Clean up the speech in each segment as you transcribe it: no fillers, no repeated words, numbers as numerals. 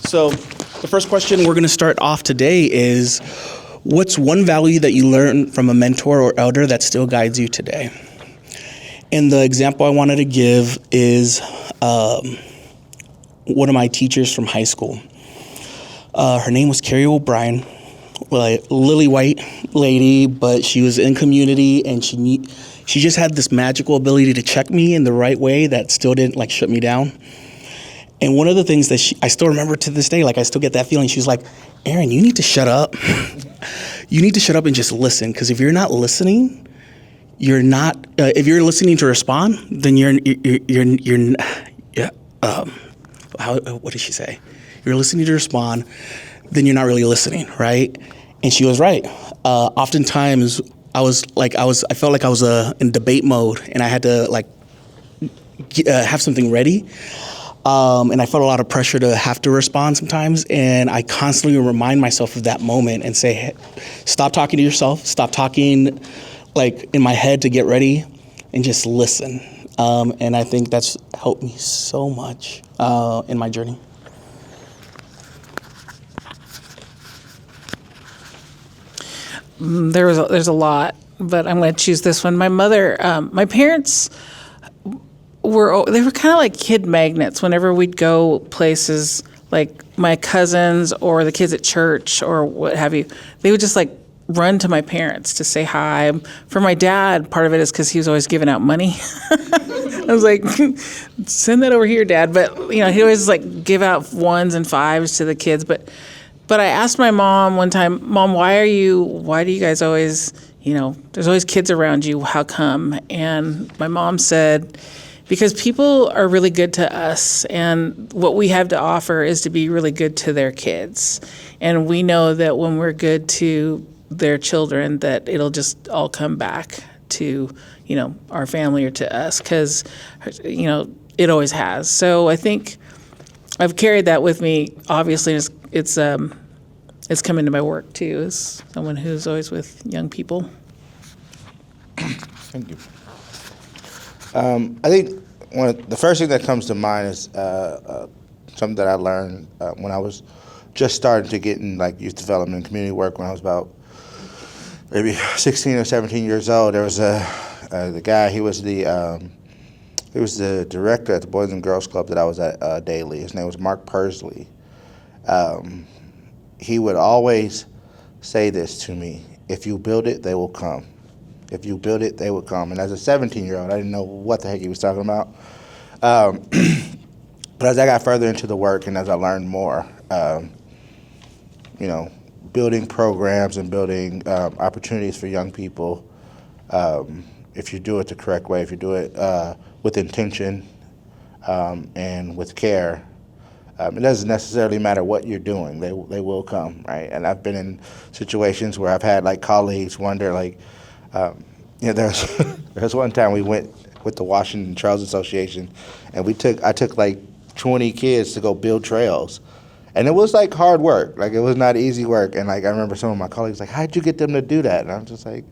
So the first question we're going to start off today is, what's one value that you learned from a mentor or elder that still guides you today? And the example I wanted to give is one of my teachers from high school. Her name was Carrie O'Brien, like lily white lady, but she was in community, and she just had this magical ability to check me in the right way that still didn't like shut me down. And one of the things that I still remember to this day, like I still get that feeling. She was like, "Aaron, you need to shut up. You need to shut up and just listen, because if you're not listening, you're not. If you're listening to respond, then you're what did she say? You're listening to respond, then you're not really listening, right?" And she was right. Oftentimes, I felt like I was in debate mode, and I had to have something ready. And I felt a lot of pressure to have to respond sometimes. And I constantly remind myself of that moment and say, hey, stop talking to yourself, stop talking like in my head to get ready, and just listen. And I think that's helped me so much in my journey. There's a lot, but I'm going to choose this one. My mother, my parents they were kind of like kid magnets. Whenever we'd go places, like my cousins or the kids at church or what have you, they would just like run to my parents to say hi. For my dad, part of it is because he was always giving out money. I was like, send that over here, Dad. But he always like give out ones and fives to the kids. But I asked my mom one time, Mom, why do you guys always, there's always kids around you. How come? And my mom said, because people are really good to us, and what we have to offer is to be really good to their kids. And we know that when we're good to their children, that it'll just all come back to, our family or to us, because, it always has. So I think I've carried that with me. Obviously, it's come into my work too, as someone who's always with young people. Thank you. I think the first thing that comes to mind is something that I learned when I was just starting to get in like youth development and community work when I was about maybe 16 or 17 years old. There was the guy. He was the director at the Boys and Girls Club that I was at daily. His name was Mark Pursley. He would always say this to me: "If you build it, they will come. If you build it, they will come." And as a 17-year-old, I didn't know what the heck he was talking about. But as I got further into the work and as I learned more, building programs and building opportunities for young people, if you do it the correct way, if you do it with intention and with care, it doesn't necessarily matter what you're doing. They will come, right? And I've been in situations where I've had like colleagues wonder like, there's one time we went with the Washington Trails Association, and I took like 20 kids to go build trails, and it was like hard work. Like it was not easy work. And like I remember some of my colleagues like, "How'd you get them to do that?" And I'm just like,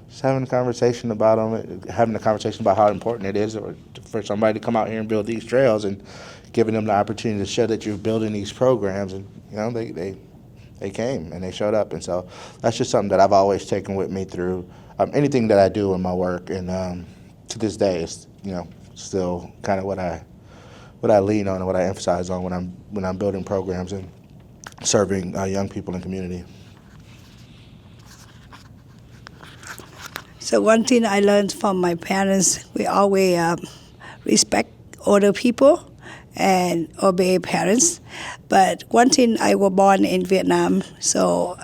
just having a conversation about them, having a conversation about how important it is for somebody to come out here and build these trails, and giving them the opportunity to show that you're building these programs. And they came and they showed up. And so that's just something that I've always taken with me through anything that I do in my work, and to this day, it's still kind of what I lean on and what I emphasize on when I'm building programs and serving young people in community. So one thing I learned from my parents, we always respect older people and obey parents. But one thing, I was born in Vietnam, so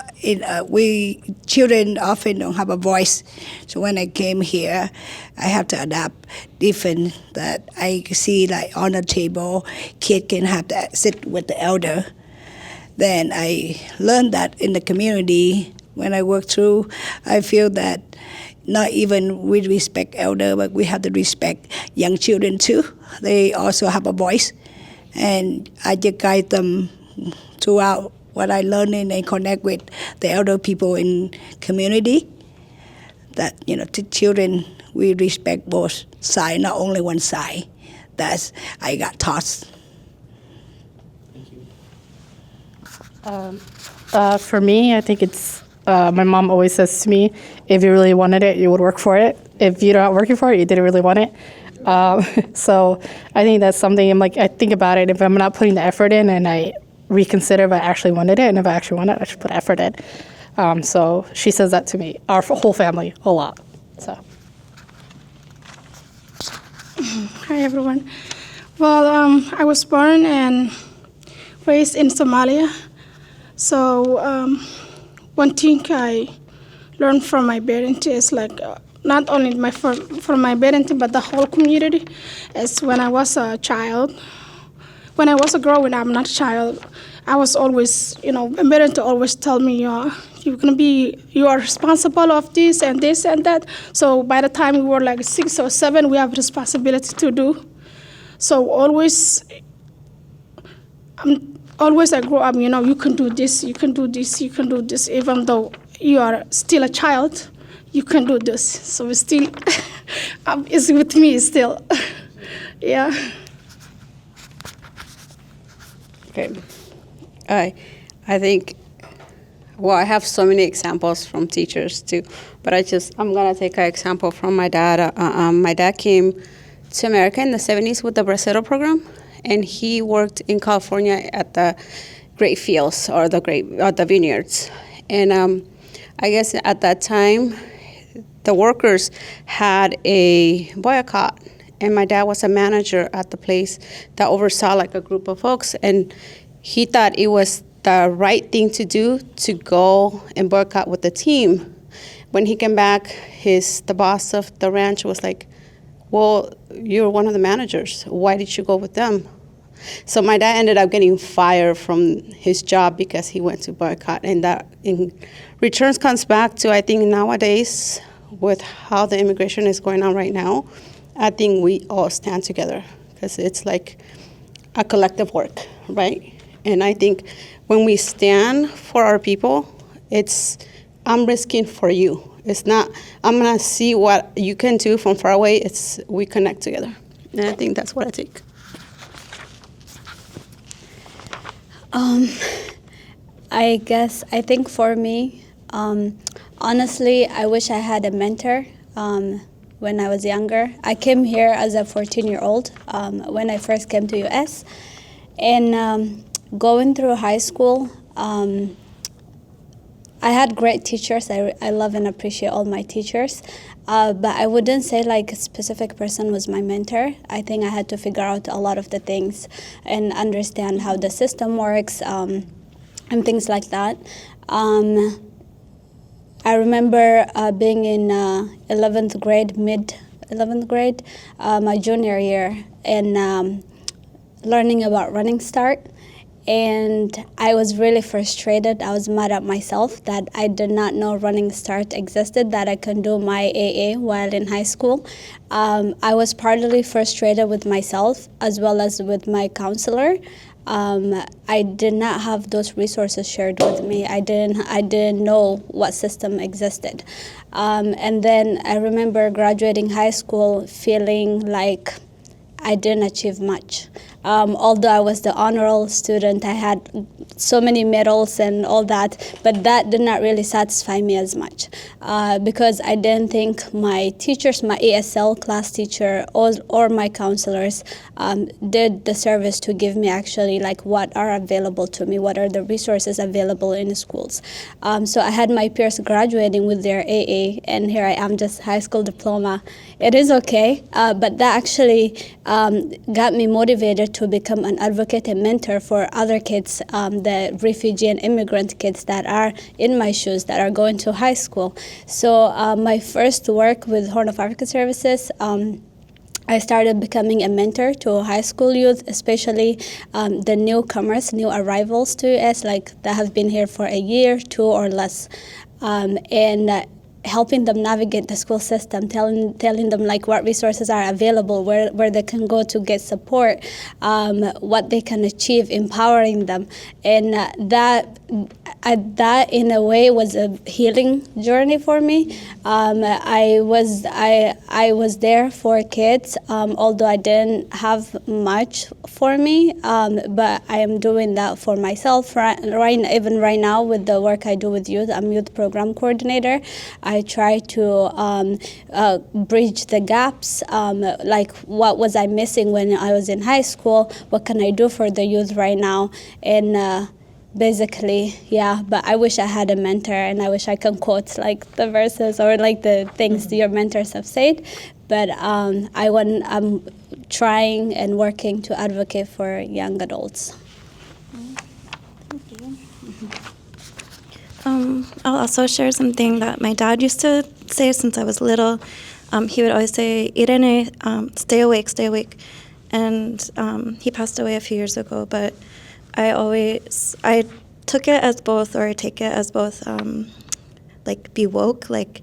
we children often don't have a voice. So when I came here, I have to adapt different. That I see like on the table, kid can have to sit with the elder. Then I learned that in the community. When I work through, I feel that not even we respect elder, but we have to respect young children too. They also have a voice, and I just guide them throughout what I learn and connect with the elder people in community. That to children, we respect both sides, not only one side. That's I got taught. Thank you. For me, I think it's, my mom always says to me, if you really wanted it, you would work for it. If you're not working for it, you didn't really want it. So I think that's something I'm like, I think about it. If I'm not putting the effort in and I reconsider if I actually wanted it, and if I actually want it, I should put effort in. So she says that to me, our whole family, a lot. So. Hi, everyone. Well, I was born and raised in Somalia. So one thing I learned from my parents is like not only from my parents but the whole community. Is when I was a child. When I was a growing up, not a child, I was always, my parents always tell me, you are responsible of this and that. So by the time we were like 6 or 7, we have responsibility to do. So always I grow up, you can do this, you can do this, you can do this, even though you are still a child, you can do this. So it's still, it's with me still, yeah. Okay. I think, I have so many examples from teachers too, but I'm gonna take an example from my dad. My dad came to America in the 70s with the Bracero program, and he worked in California at the grape fields or the vineyards. And I guess at that time, the workers had a boycott, and my dad was a manager at the place that oversaw like a group of folks, and he thought it was the right thing to do to go and boycott with the team. When he came back, the boss of the ranch was like, well, you're one of the managers. Why did you go with them? So my dad ended up getting fired from his job because he went to boycott. And that in returns comes back to, I think nowadays, with how the immigration is going on right now, I think we all stand together because it's like a collective work, right? And I think when we stand for our people, I'm risking for you. It's not, I'm gonna see what you can do from far away. It's we connect together. And I think that's what I take. I think for me, honestly, I wish I had a mentor when I was younger. I came here as a 14-year-old when I first came to U.S. And going through high school, I had great teachers. I love and appreciate all my teachers. But I wouldn't say like a specific person was my mentor. I think I had to figure out a lot of the things and understand how the system works and things like that. I remember being in 11th grade, mid-11th grade, my junior year, and learning about Running Start. And I was really frustrated. I was mad at myself that I did not know Running Start existed, that I could do my AA while in high school. I was partly frustrated with myself as well as with my counselor. I did not have those resources shared with me. I didn't know what system existed. And then I remember graduating high school feeling like I didn't achieve much. Although I was the honor roll student, I had so many medals and all that, but that did not really satisfy me as much because I didn't think my teachers, my ASL class teacher or my counselors did the service to give me actually like what are available to me, what are the resources available in the schools. So I had my peers graduating with their AA, and here I am just high school diploma. It is okay, but that actually got me motivated to become an advocate and mentor for other kids, the refugee and immigrant kids that are in my shoes, that are going to high school. So my first work with Horn of Africa Services, I started becoming a mentor to high school youth, especially the newcomers, new arrivals to US, like that have been here for a year, 2 or less, and helping them navigate the school system, telling them like what resources are available, where they can go to get support, what they can achieve, empowering them. And that that in a way was a healing journey for me. I was there for kids, although I didn't have much for me, but I am doing that for myself even right now with the work I do with youth. I'm youth program coordinator. I try to bridge the gaps, like what was I missing when I was in high school, what can I do for the youth right now, and basically, yeah, but I wish I had a mentor, and I wish I could quote like the verses or like the things your mentors have said. But I'm trying and working to advocate for young adults. Thank you. I'll also share something that my dad used to say since I was little. He would always say, Irene, stay awake, stay awake. And he passed away a few years ago, but I took it as both, or I take it as both, like be woke, like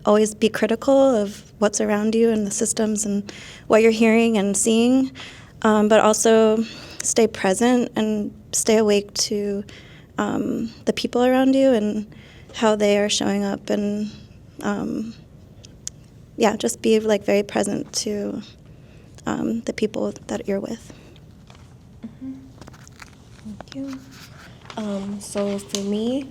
always be critical of what's around you and the systems and what you're hearing and seeing, but also stay present and stay awake to the people around you and how they are showing up, and just be like very present to the people that you're with. Thank you. So for me,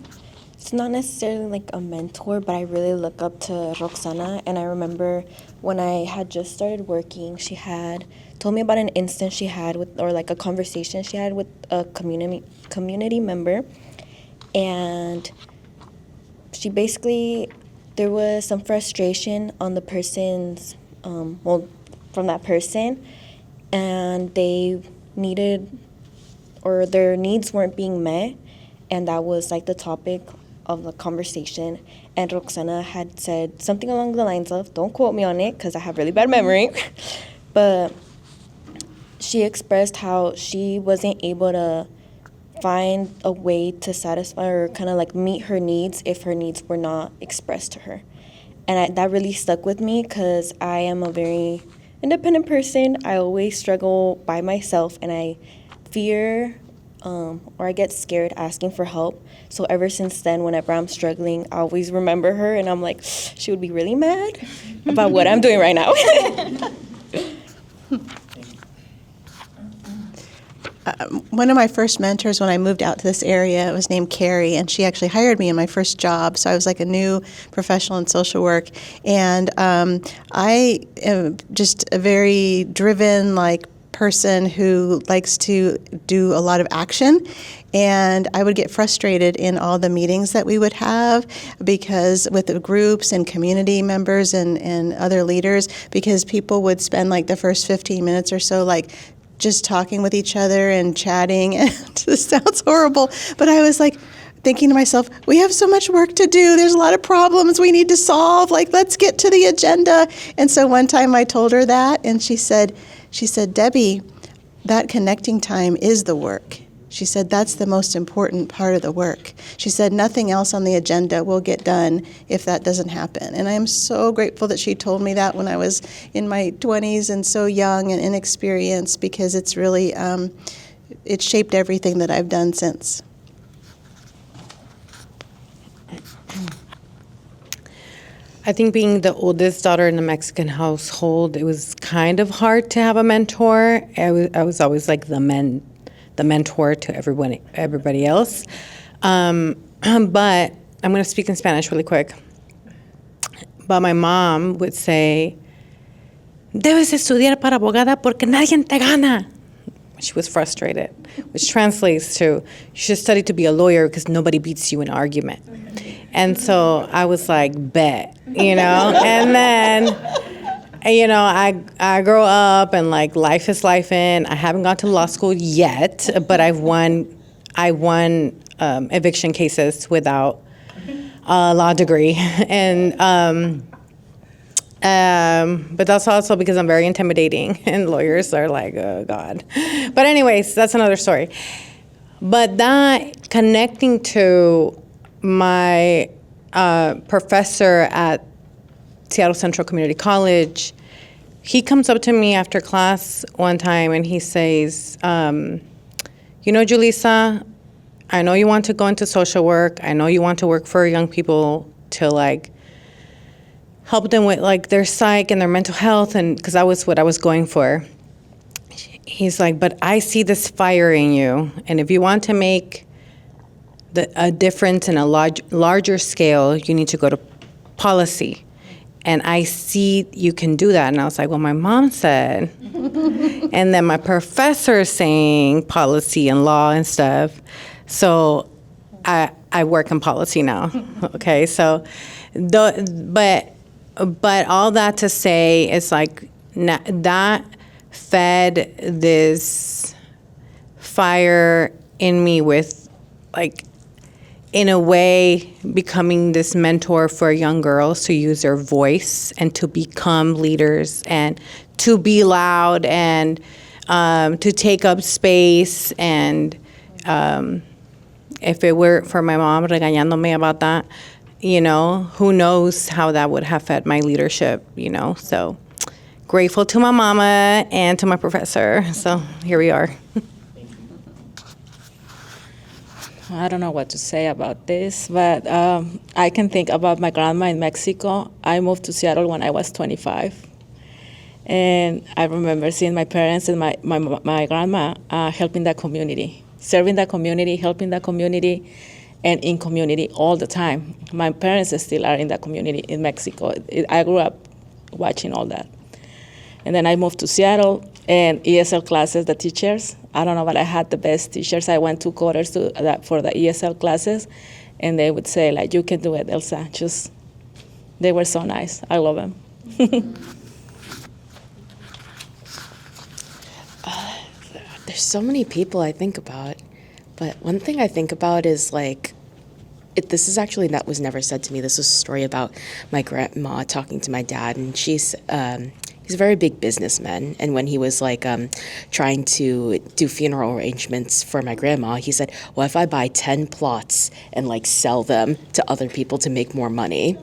it's not necessarily like a mentor, but I really look up to Roxana. And I remember when I had just started working, she had told me about an instance she had with, or like a conversation she had with a community member. And she basically, there was some frustration on the person's, from that person, and they needed, or their needs weren't being met, and that was like the topic of the conversation. And Roxana had said something along the lines of, don't quote me on it because I have really bad memory, but she expressed how she wasn't able to find a way to satisfy or kind of like meet her needs if her needs were not expressed to her. And that really stuck with me because I am a very independent person. I always struggle by myself, and I fear or I get scared asking for help. So ever since then, whenever I'm struggling, I always remember her, and I'm like, she would be really mad about what I'm doing right now. One of my first mentors when I moved out to this area was named Carrie, and she actually hired me in my first job. So I was like a new professional in social work, and I am just a very driven, like, person who likes to do a lot of action, and I would get frustrated in all the meetings that we would have because with the groups and community members and other leaders, because people would spend like the first 15 minutes or so like just talking with each other and chatting, and this sounds horrible, but I was like thinking to myself, we have so much work to do. There's a lot of problems we need to solve. Like, let's get to the agenda. And so one time I told her that, and she said, Debbie, that connecting time is the work. She said, that's the most important part of the work. She said, nothing else on the agenda will get done if that doesn't happen. And I am so grateful that she told me that when I was in my 20s and so young and inexperienced, because it's really, it shaped everything that I've done since. I think being the oldest daughter in a Mexican household, it was kind of hard to have a mentor. I was always like the mentor to everybody else. But I'm going to speak in Spanish really quick. But my mom would say, debes estudiar para abogada porque nadie te gana. She was frustrated, which translates to, you should study to be a lawyer because nobody beats you in argument. And so I was like, bet, and then, I grow up and like life is life in. I haven't gone to law school yet, but I won eviction cases without a law degree. And, but that's also because I'm very intimidating and lawyers are like, oh God. But anyways, that's another story. But that connecting to my professor at Seattle Central Community College, he comes up to me after class one time and he says, Julissa, I know you want to go into social work. I know you want to work for young people to like help them with like their psych and their mental health, and because that was what I was going for. He's like, but I see this fire in you, and if you want to make a difference in a larger scale, you need to go to policy. And I see you can do that. And I was like, well, my mom said. And then my professor is saying policy and law and stuff. So I work in policy now. Okay, so, but all that to say is like that fed this fire in me with like, in a way, becoming this mentor for young girls to use their voice and to become leaders and to be loud and to take up space. And if it were for my mom regañándome about that, you know, who knows how that would have fed my leadership, you know. So grateful to my mama and to my professor. So here we are. I don't know what to say about this, but I can think about my grandma in Mexico. I moved to Seattle when I was 25. And I remember seeing my parents and my grandma helping the community, serving the community, helping the community, and in community all the time. My parents still are in the community in Mexico. I grew up watching all that. And then I moved to Seattle, and ESL classes, the teachers, I don't know, but I had the best teachers. I went 2 quarters for the ESL classes, and they would say, like, you can do it, Elsa. They were so nice. I love them. There's so many people I think about, but one thing I think about is, like, this is actually, that was never said to me. This was a story about my grandma talking to my dad, and he's a very big businessman, and when he was like trying to do funeral arrangements for my grandma, he said, well, if I buy 10 plots and like sell them to other people to make more money.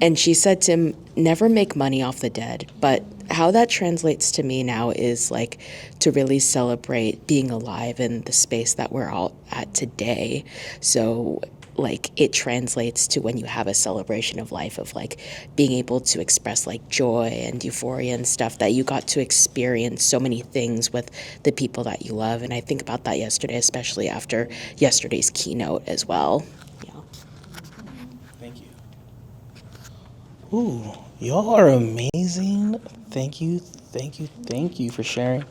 And she said to him, never make money off the dead. But how that translates to me now is like to really celebrate being alive in the space that we're all at today. So like it translates to when you have a celebration of life, of like being able to express like joy and euphoria and stuff, that you got to experience so many things with the people that you love. And I think about that yesterday, especially after yesterday's keynote as well. Yeah. Thank you. Ooh, y'all are amazing. Thank you for sharing.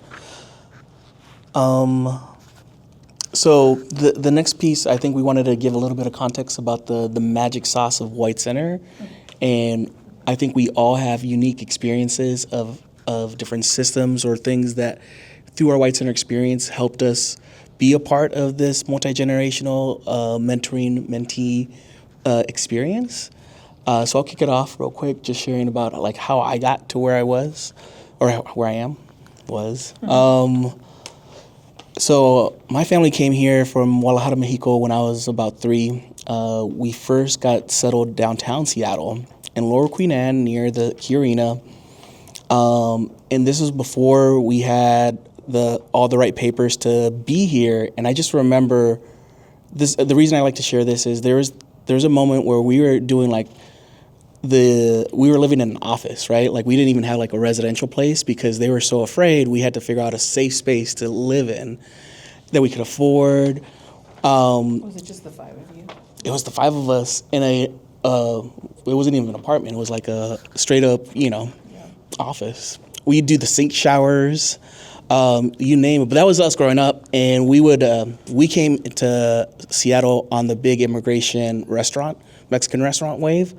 So the next piece, I think we wanted to give a little bit of context about the magic sauce of White Center. And I think we all have unique experiences of different systems or things that through our White Center experience helped us be a part of this multi-generational mentoring mentee experience. So I'll kick it off real quick, just sharing about like how I got to where I was, or where I am, was. So my family came here from Guadalajara, Mexico when I was about 3. We first got settled downtown Seattle in Lower Queen Anne near the Key Arena. And this was before we had all the right papers to be here. And I just remember this. The reason I like to share this is there's a moment where we were doing like we were living in an office, right? Like we didn't even have like a residential place because they were so afraid. We had to figure out a safe space to live in that we could afford. Was it just the 5 of you? It was the 5 of us in it wasn't even an apartment. It was like a straight up, office. We'd do the sink showers, you name it. But that was us growing up. And we came to Seattle on the big immigration Mexican restaurant wave.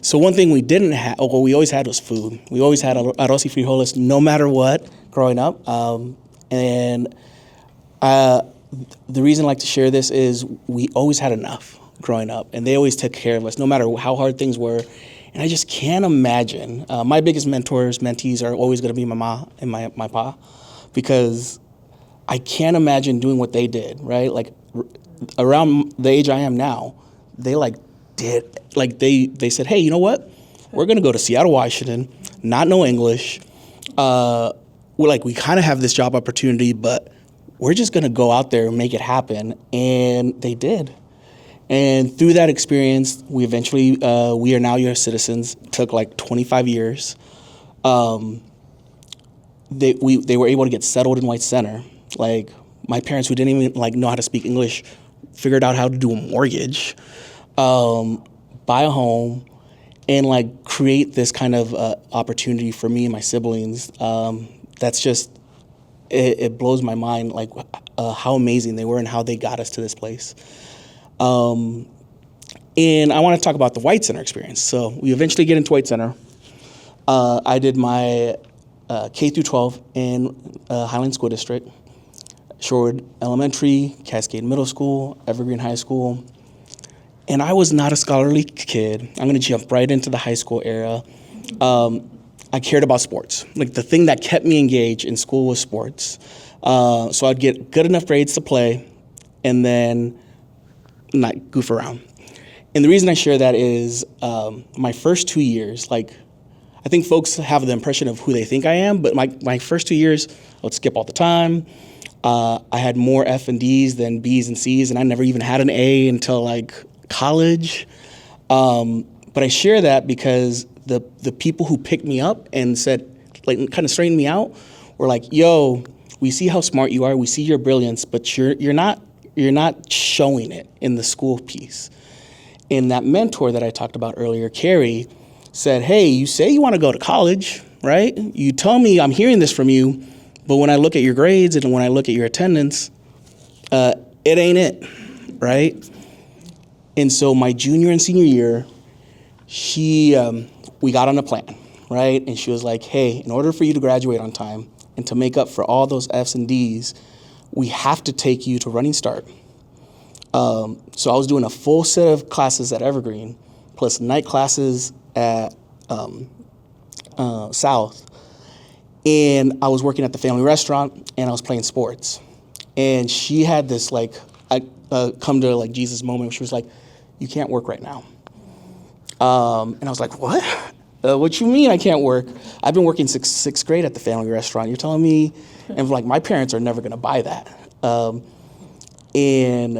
So one thing we didn't have, what we always had was food. We always had arroz y frijoles no matter what growing up. And the reason I like to share this is we always had enough growing up, and they always took care of us no matter how hard things were. And I just can't imagine. My biggest mentees are always going to be my ma and my pa, because I can't imagine doing what they did, right? Like around the age I am now, they they said, hey, you know what? We're going to go to Seattle, Washington, not know English. We kind of have this job opportunity, but we're just going to go out there and make it happen. And they did. And through that experience, we eventually, we are now U.S. citizens. It took like 25 years. They were able to get settled in White Center. Like, my parents, who didn't even like know how to speak English, figured out how to do a mortgage, buy a home, and like create this kind of opportunity for me and my siblings. That's just, it blows my mind, like how amazing they were and how they got us to this place. And I want to talk about the White Center experience. So we eventually get into White Center. I did my K through 12 in Highland School District, Shorewood Elementary, Cascade Middle School, Evergreen High School. And I was not a scholarly kid. I'm going to jump right into the high school era. I cared about sports. Like, the thing that kept me engaged in school was sports. So I'd get good enough grades to play and then not goof around. And the reason I share that is my first 2 years, like, I think folks have the impression of who they think I am, but my first 2 years, I would skip all the time. I had more F and Ds than Bs and Cs, and I never even had an A until like college. But I share that because the people who picked me up and said, like, kind of straightened me out, were like, yo, we see how smart you are, we see your brilliance, but you're not showing it in the school piece. And that mentor that I talked about earlier, Carrie, said, hey, you say you want to go to college, right? You tell me I'm hearing this from you, but when I look at your grades and when I look at your attendance, it ain't it, right? And so my junior and senior year, we got on a plan, right? And she was like, hey, in order for you to graduate on time and to make up for all those Fs and Ds, we have to take you to Running Start. So I was doing a full set of classes at Evergreen, plus night classes at South. And I was working at the family restaurant, and I was playing sports. And she had this, like, come to, like, Jesus moment where she was like, you can't work right now. And I was like, what? What you mean I can't work? I've been working sixth grade at the family restaurant. You're telling me? And, like, my parents are never going to buy that. And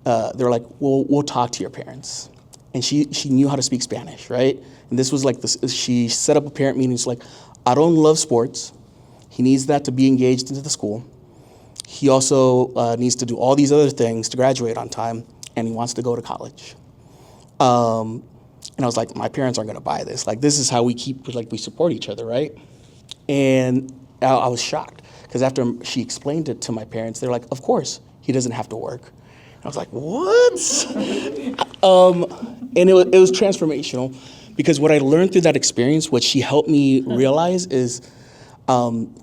they were like, well, we'll talk to your parents. And she knew how to speak Spanish, right? And this was like this. She set up a parent meeting. She's like, I don't love sports. He needs that to be engaged into the school. He also needs to do all these other things to graduate on time, and he wants to go to college. And I was like, my parents aren't going to buy this. Like, this is how we we support each other, right? And I was shocked because after she explained it to my parents, they're like, of course, he doesn't have to work. And I was like, what? And it was transformational. Because what I learned through that experience, what she helped me realize is something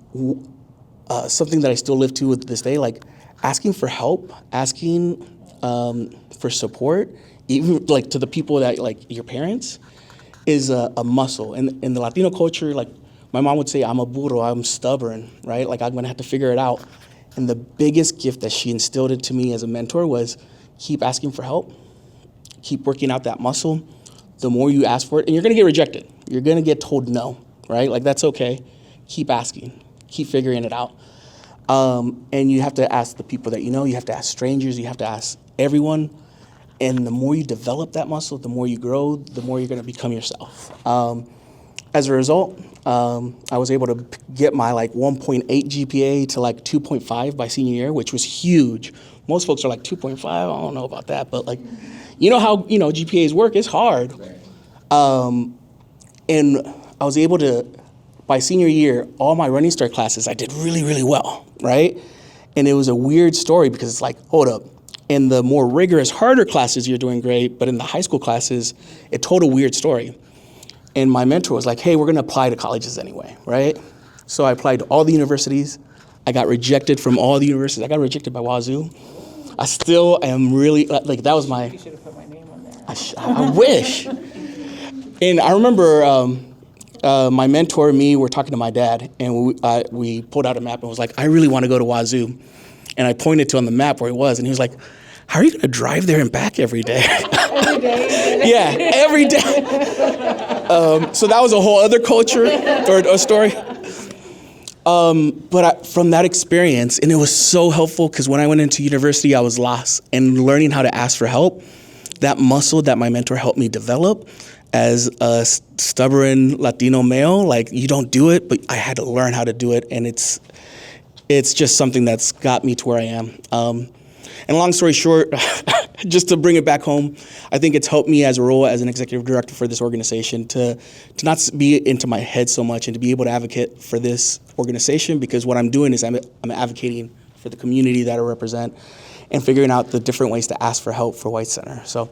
that I still live to this day, like asking for help, asking for support, even like to the people that, like your parents, is a muscle. And in the Latino culture, like my mom would say, I'm a burro, I'm stubborn, right? Like I'm gonna have to figure it out. And the biggest gift that she instilled into me as a mentor was keep asking for help, keep working out that muscle. The more you ask for it, and you're gonna get rejected. You're gonna get told no, right? Like that's okay. Keep asking, keep figuring it out. And you have to ask the people that you know, you have to ask strangers, you have to ask everyone. And the more you develop that muscle, the more you grow, the more you're gonna become yourself. As a result, I was able to get my like 1.8 GPA to like 2.5 by senior year, which was huge. Most folks are like 2.5, I don't know about that, but like, you know how, GPAs work, it's hard. And I was able to, by senior year, all my Running Start classes, I did really, really well, right? And it was a weird story because it's like, hold up. In the more rigorous, harder classes, you're doing great, but in the high school classes, it told a weird story. And my mentor was like, hey, we're gonna apply to colleges anyway, right? So I applied to all the universities. I got rejected from all the universities. I got rejected by Wazoo. I still am really, like that was my... You should have put my name on there. I wish. And I remember my mentor and me were talking to my dad, and we pulled out a map and was like, I really want to go to Wazoo. And I pointed to on the map where it was, and he was like, how are you going to drive there and back every day? Every day? Yeah, every day. So that was a whole other culture or story. From that experience, and it was so helpful because when I went into university, I was lost, and learning how to ask for help, that muscle that my mentor helped me develop as a stubborn Latino male, like you don't do it, but I had to learn how to do it, and it's just something that's got me to where I am. And long story short, just to bring it back home, I think it's helped me as a role as an executive director for this organization to not be into my head so much and to be able to advocate for this organization, because what I'm doing is I'm advocating for the community that I represent and figuring out the different ways to ask for help for White Center. So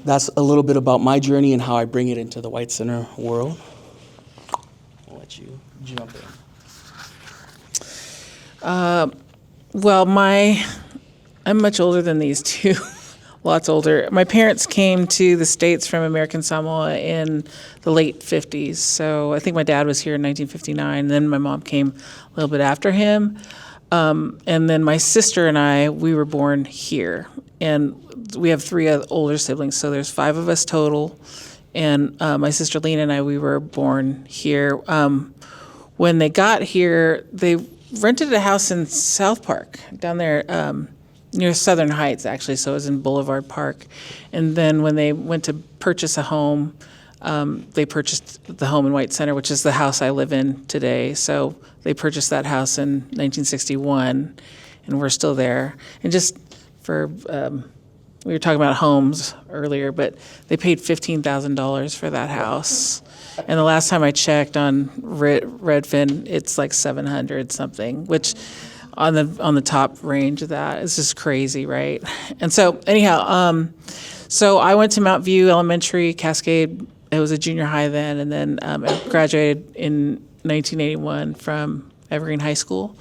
that's a little bit about my journey and how I bring it into the White Center world. I'll let you jump in. Well, I'm much older than these two, lots older. My parents came to the States from American Samoa in the late 50s. So I think my dad was here in 1959. Then my mom came a little bit after him. And then my sister and I, we were born here. And we have 3 older siblings, so there's 5 of us total. And my sister Lena and I, we were born here. When they got here, they rented a house in South Park, down there near Southern Heights, actually, so it was in Boulevard Park. And then when they went to purchase a home, they purchased the home in White Center, which is the house I live in today. So they purchased that house in 1961, and we're still there. And just for, we were talking about homes earlier, but they paid $15,000 for that house. And the last time I checked on Redfin, it's like 700 something, which on the top range of that is just crazy, right? And so anyhow, so I went to Mount View Elementary, Cascade. It was a junior high then, and then I graduated in 1981 from Evergreen High School.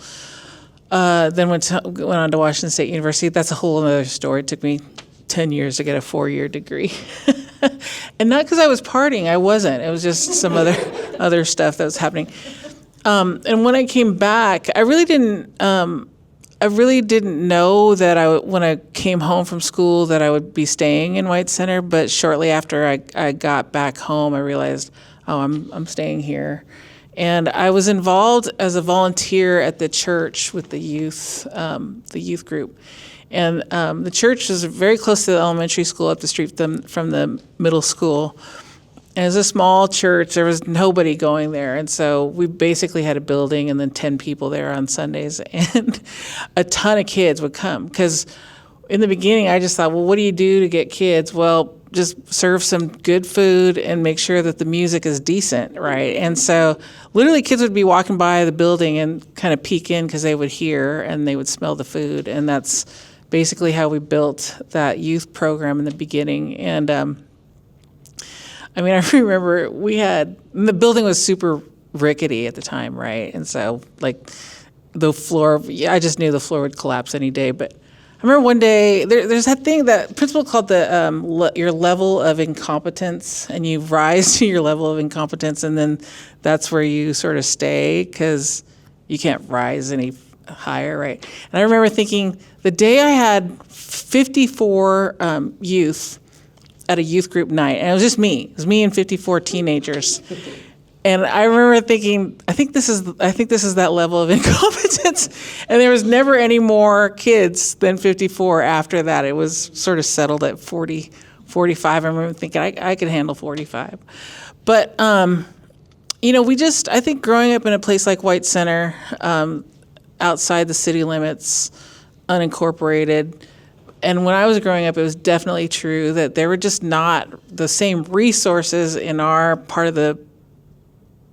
Then went on to Washington State University. That's a whole other story. It took me 10 years to get a 4-year degree. And not because I was partying, I wasn't. It was just some other stuff that was happening. And when I came back, I really didn't know that when I came home from school that I would be staying in White Center. But shortly after I got back home, I realized, I'm staying here. And I was involved as a volunteer at the church with the youth group. And the church was very close to the elementary school up the street from the middle school. And it was a small church. There was nobody going there. And so we basically had a building and then 10 people there on Sundays. And a ton of kids would come. Because in the beginning, I just thought, well, what do you do to get kids? Well, just serve some good food and make sure that the music is decent, right? And so literally kids would be walking by the building and kind of peek in because they would hear and they would smell the food. And that's basically how we built that youth program in the beginning. And I remember the building was super rickety at the time, right? And so, like, the floor, I just knew the floor would collapse any day. But I remember one day, there's that thing, that principle called your level of incompetence, and you rise to your level of incompetence, and then that's where you sort of stay, because you can't rise any higher, right? And I remember thinking, the day I had 54 youth at a youth group night, and it was just me. It was me and 54 teenagers. And I remember thinking, I think this is that level of incompetence. And there was never any more kids than 54 after that. It was sort of settled at 40, 45. I remember thinking I could handle 45. But I think growing up in a place like White Center, outside the city limits, unincorporated. And when I was growing up, it was definitely true that there were just not the same resources in our part of the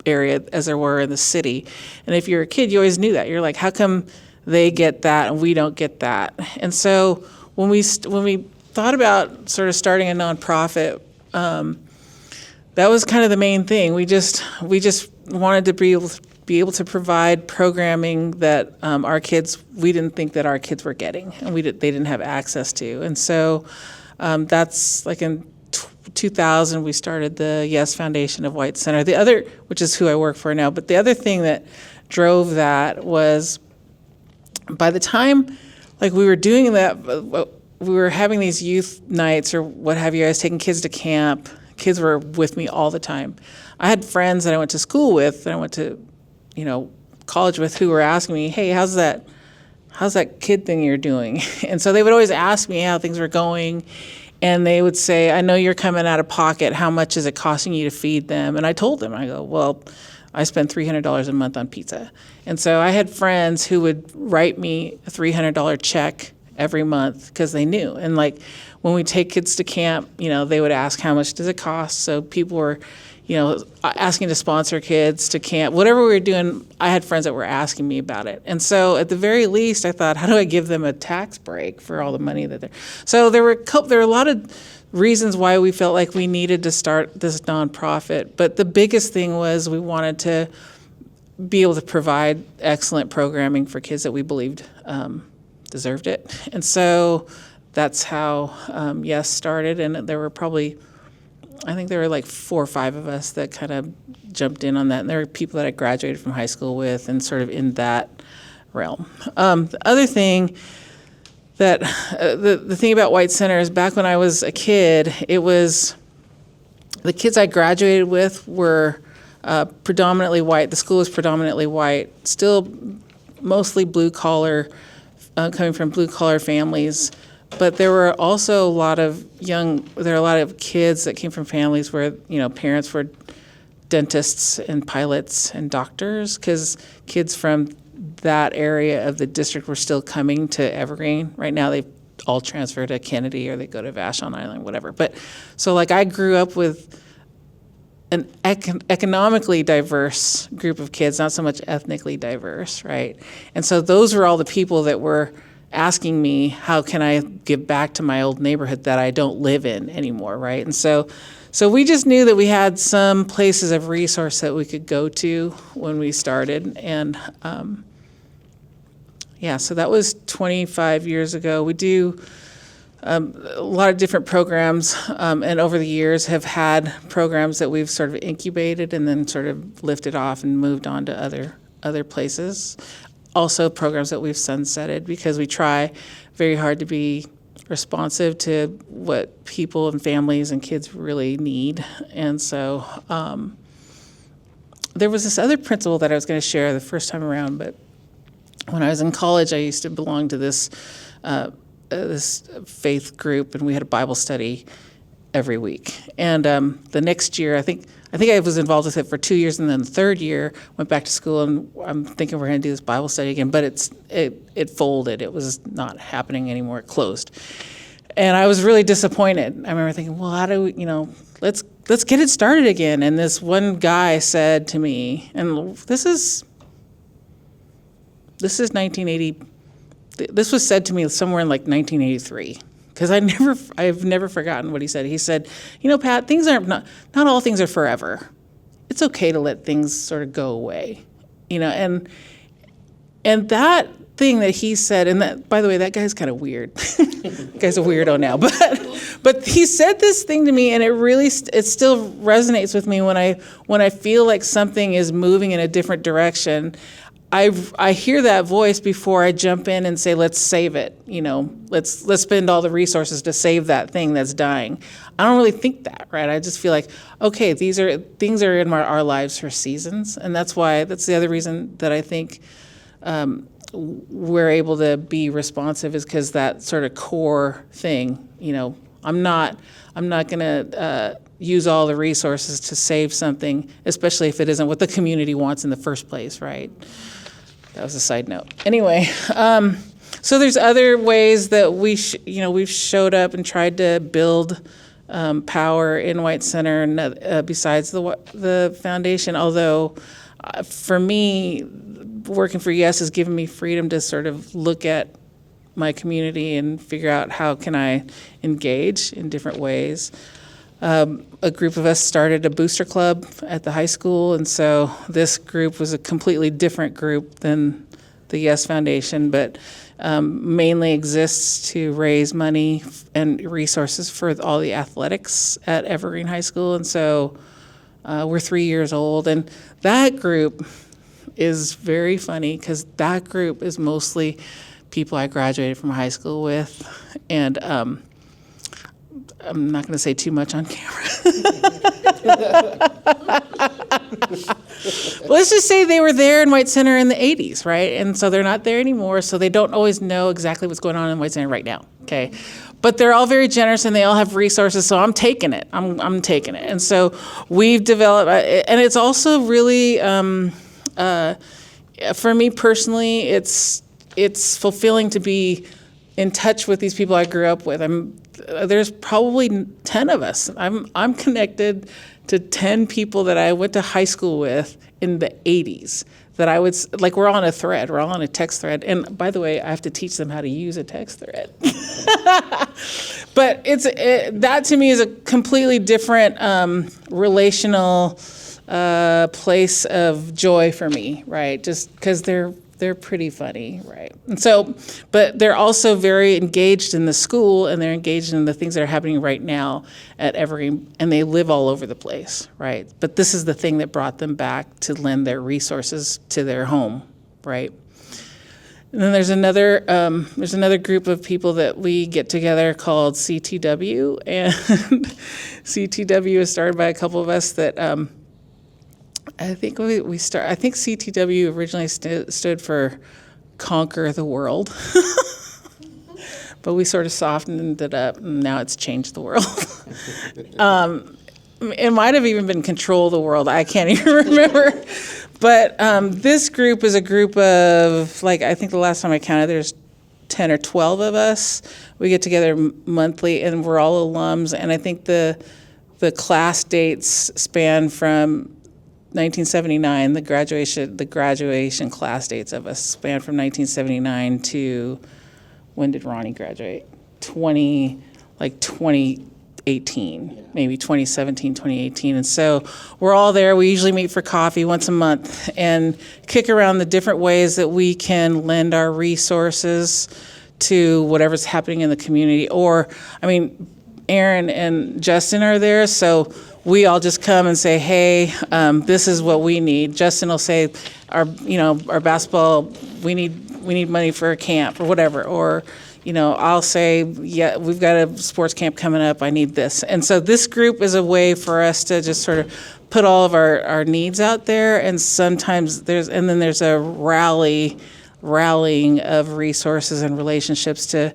area as there were in the city. And if you're a kid, you always knew that. You're like, how come they get that and we don't get that? And so when we thought about sort of starting a nonprofit, that was kind of the main thing. We just wanted to be able to provide programming that we didn't think that our kids were getting, and they didn't have access to. And so that's like in 2000, we started the Yes Foundation of White Center. The other, which is who I work for now, but the other thing that drove that was, by the time we were doing that, we were having these youth nights or what have you. I was taking kids to camp. Kids were with me all the time. I had friends that I went to school with, that I went to college with who were asking me, hey, how's that kid thing you're doing? And so they would always ask me how things were going. And they would say, I know you're coming out of pocket. How much is it costing you to feed them? And I told them, I go, well, I spend $300 a month on pizza. And so I had friends who would write me a $300 check every month because they knew. And like when we take kids to camp, they would ask how much does it cost. So people were, asking to sponsor kids to camp. Whatever we were doing, I had friends that were asking me about it. And so at the very least, I thought, how do I give them a tax break for all the money that they're... So there were a lot of reasons why we felt like we needed to start this nonprofit. But the biggest thing was we wanted to be able to provide excellent programming for kids that we believed deserved it. And so that's how Yes started. And there were probably... I think there were like 4 or 5 of us that kind of jumped in on that. And there were people that I graduated from high school with and sort of in that realm. The other thing that, the thing about White Center is back when I was a kid, it was, the kids I graduated with were predominantly white. The school was predominantly white, still mostly blue collar, coming from blue collar families. But there were also a lot of kids that came from families where, parents were dentists and pilots and doctors, because kids from that area of the district were still coming to Evergreen. Right now they've all transferred to Kennedy or they go to Vashon Island, whatever. But so like I grew up with an economically diverse group of kids, not so much ethnically diverse, right? And so those were all the people that were asking me, how can I give back to my old neighborhood that I don't live in anymore, right? And so we just knew that we had some places of resource that we could go to when we started. And so that was 25 years ago. We do a lot of different programs, and over the years have had programs that we've sort of incubated and then sort of lifted off and moved on to other places. Also programs that we've sunsetted because we try very hard to be responsive to what people and families and kids really need. And so there was this other principle that I was going to share the first time around, but when I was in college, I used to belong to this faith group, and we had a Bible study every week. And the next year, I think I was involved with it for 2 years, and then the third year went back to school, and I'm thinking we're going to do this Bible study again, but it folded. It was not happening anymore. It closed, and I was really disappointed. I remember thinking, well, how do we, let's get it started again. And this one guy said to me, and this is 1980. This was said to me somewhere in like 1983. Because I've never forgotten what he said. He said, Pat, not all things are forever. It's okay to let things sort of go away, and that thing that he said, and that, by the way, that guy's kind of weird. That guy's a weirdo now, but he said this thing to me, and it still resonates with me when I feel like something is moving in a different direction. I hear that voice before I jump in and say, let's save it. Let's spend all the resources to save that thing that's dying. I don't really think that, right? I just feel like, okay, things are in our lives for seasons. And that's the other reason that I think we're able to be responsive is because that sort of core thing, I'm not going to use all the resources to save something, especially if it isn't what the community wants in the first place, right? That was a side note. Anyway, so there's other ways that we've showed up and tried to build power in White Center, besides the foundation. Although, for me, working for Yes has given me freedom to sort of look at my community and figure out how can I engage in different ways. A group of us started a booster club at the high school, and so this group was a completely different group than the Yes Foundation, but mainly exists to raise money and resources for all the athletics at Evergreen High School. And so we're 3 years old, and that group is very funny because that group is mostly people I graduated from high school with, and I'm not going to say too much on camera. Let's just say they were there in White Center in the 80s, right? And so they're not there anymore, so they don't always know exactly what's going on in White Center right now, okay? But they're all very generous and they all have resources, so I'm taking it. I'm taking it. And so we've developed, and it's also really, for me personally, it's fulfilling to be in touch with these people I grew up with. There's probably 10 of us. I'm connected to 10 people that I went to high school with in the 80s that I would, like, we're on a thread. We're all on a text thread. And by the way, I have to teach them how to use a text thread. But that to me is a completely different relational place of joy for me, right? Just because they're pretty funny, right? And so, but they're also very engaged in the school and they're engaged in the things that are happening right now at Evergreen, and they live all over the place, right? But this is the thing that brought them back to lend their resources to their home, right? And then there's another group of people that we get together called CTW, and CTW is started by a couple of us that I think CTW originally stood for Conquer the World, but we sort of softened it up, and now it's changed the world. It might have even been Control the World. I can't even remember. But this group is a group of, like, I think the last time I counted, there's 10 or 12 of us. We get together monthly, and we're all alums. And I think the class dates span from 1979. The graduation class dates of us span from 1979 to, when did Ronnie graduate? 2018, maybe 2017, 2018. And so we're all there. We usually meet for coffee once a month and kick around the different ways that we can lend our resources to whatever's happening in the community. Or, I mean, Aaron and Justin are there, so we all just come and say, hey, this is what we need. Justin will say, our basketball, we need money for a camp or whatever. Or, I'll say, yeah, we've got a sports camp coming up, I need this. And so this group is a way for us to just sort of put all of our needs out there, and sometimes there's a rallying of resources and relationships to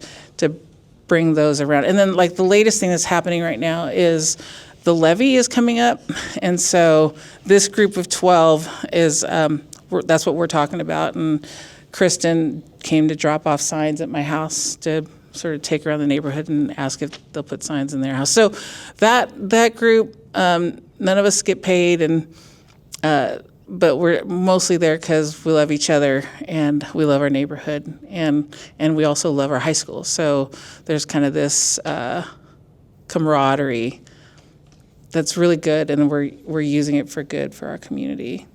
bring those around. And then, like, the latest thing that's happening right now is the levy is coming up, and so this group of 12 is, that's what we're talking about. And Kristen came to drop off signs at my house to sort of take around the neighborhood and ask if they'll put signs in their house. So that group, none of us get paid, but we're mostly there because we love each other and we love our neighborhood, and we also love our high school. So there's kind of this camaraderie that's really good, and we're using it for good for our community.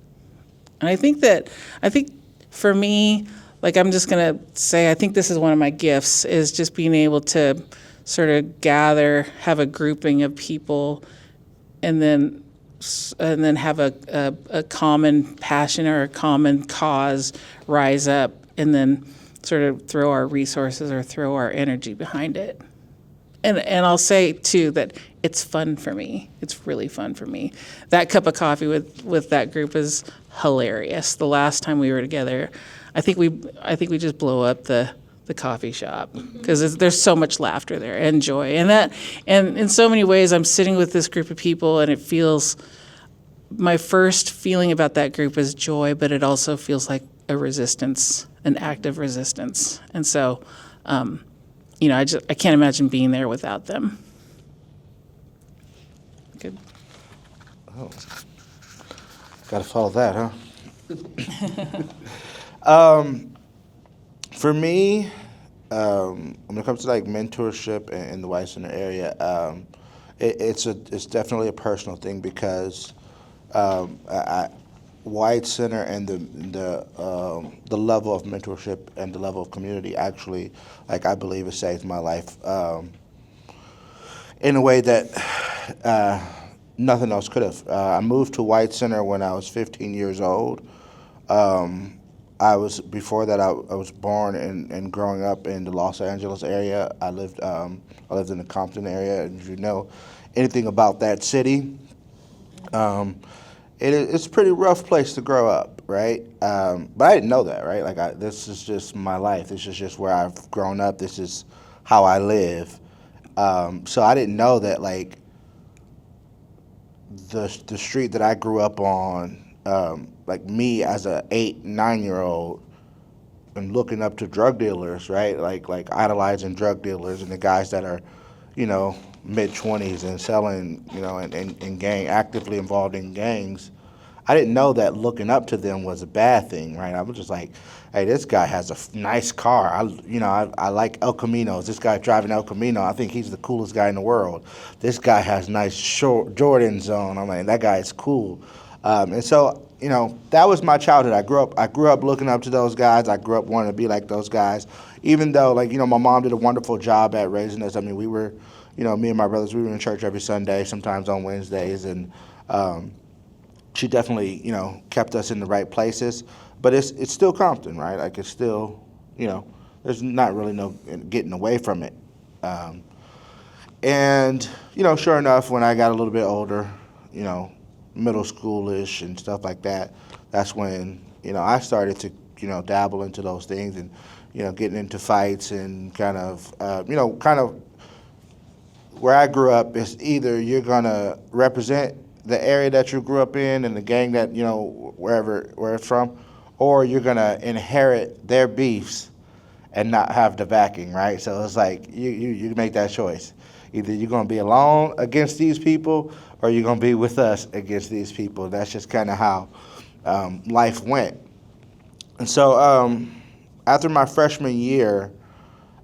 And I think for me, like, I'm just gonna say, I think this is one of my gifts, is just being able to sort of gather, have a grouping of people, and then have a common passion or a common cause rise up, and then sort of throw our resources or throw our energy behind it. And I'll say too that it's fun for me. It's really fun for me. That cup of coffee with that group is hilarious. The last time we were together, I think we just blow up the coffee shop because there's so much laughter there and joy, and in so many ways I'm sitting with this group of people, and it feels, my first feeling about that group is joy, but it also feels like a resistance, an act of resistance. And so I can't imagine being there without them. Good. Oh, gotta follow that, huh? For me, when it comes to, like, mentorship in the White Center area, it's definitely a personal thing, because White Center and the level of mentorship and the level of community actually, like, I believe it saved my life in a way that nothing else could have. I moved to White Center when I was 15 years old. Before that, I was born and growing up in the Los Angeles area. I lived in the Compton area, and if you know anything about that city, it's a pretty rough place to grow up, right? But I didn't know that, right? Like, this is just my life. This is just where I've grown up. This is how I live. So I didn't know that, like, the street that I grew up on, like me as a 8, 9-year-old, and looking up to drug dealers, right? Like idolizing drug dealers and the guys that are, mid-20s and selling, and actively involved in gangs. I didn't know that looking up to them was a bad thing, right? I was just like, hey, this guy has a nice car. I like El Caminos. This guy driving El Camino, I think he's the coolest guy in the world. This guy has nice Jordans on. I'm like, that guy is cool. And so, that was my childhood. I grew up looking up to those guys. I grew up wanting to be like those guys, even though, like, my mom did a wonderful job at raising us. I mean, we were, me and my brothers, we were in church every Sunday, sometimes on Wednesdays, and she definitely, kept us in the right places. But it's still Compton, right? Like, it's still, there's not really no getting away from it. And, sure enough, when I got a little bit older, middle schoolish and stuff like that, that's when, I started to, dabble into those things and, getting into fights and kind of where I grew up is either you're going to represent the area that you grew up in and the gang that, where it's from, or you're going to inherit their beefs and not have the backing, right? So it's like you make that choice. Either you're going to be alone against these people or you're going to be with us against these people. That's just kind of how life went. And so after my freshman year,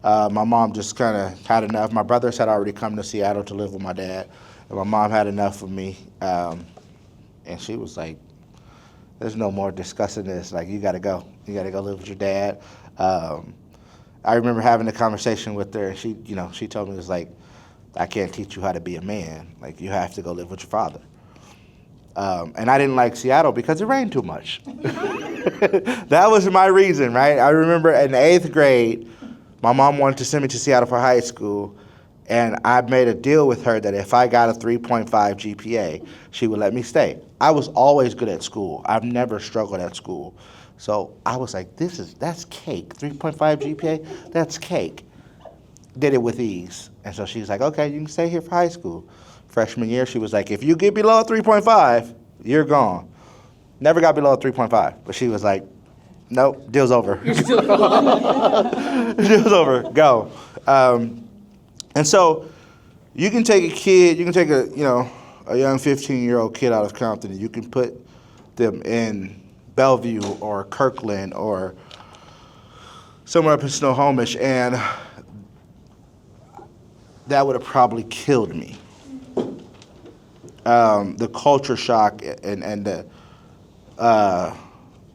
my mom just kind of had enough. My brothers had already come to Seattle to live with my dad, and my mom had enough of me. And she was like, there's no more discussing this. Like, you got to go. You got to go live with your dad. I remember having a conversation with her, and she told me, it was like, I can't teach you how to be a man. Like, you have to go live with your father. And I didn't like Seattle because it rained too much. That was my reason, right? I remember in the 8th grade, my mom wanted to send me to Seattle for high school, and I made a deal with her that if I got a 3.5 GPA, she would let me stay. I was always good at school. I've never struggled at school. So I was like, that's cake. 3.5 GPA, that's cake. Did it with ease. And so she was like, okay, you can stay here for high school. Freshman year, she was like, if you get below 3.5, you're gone. Never got below 3.5, but she was like, nope, deal's over. Deal's over, go. And so you can take a kid, you can take a young 15-year-old kid out of Compton, and you can put them in Bellevue or Kirkland or somewhere up in Snohomish, and that would have probably killed me. The culture shock and the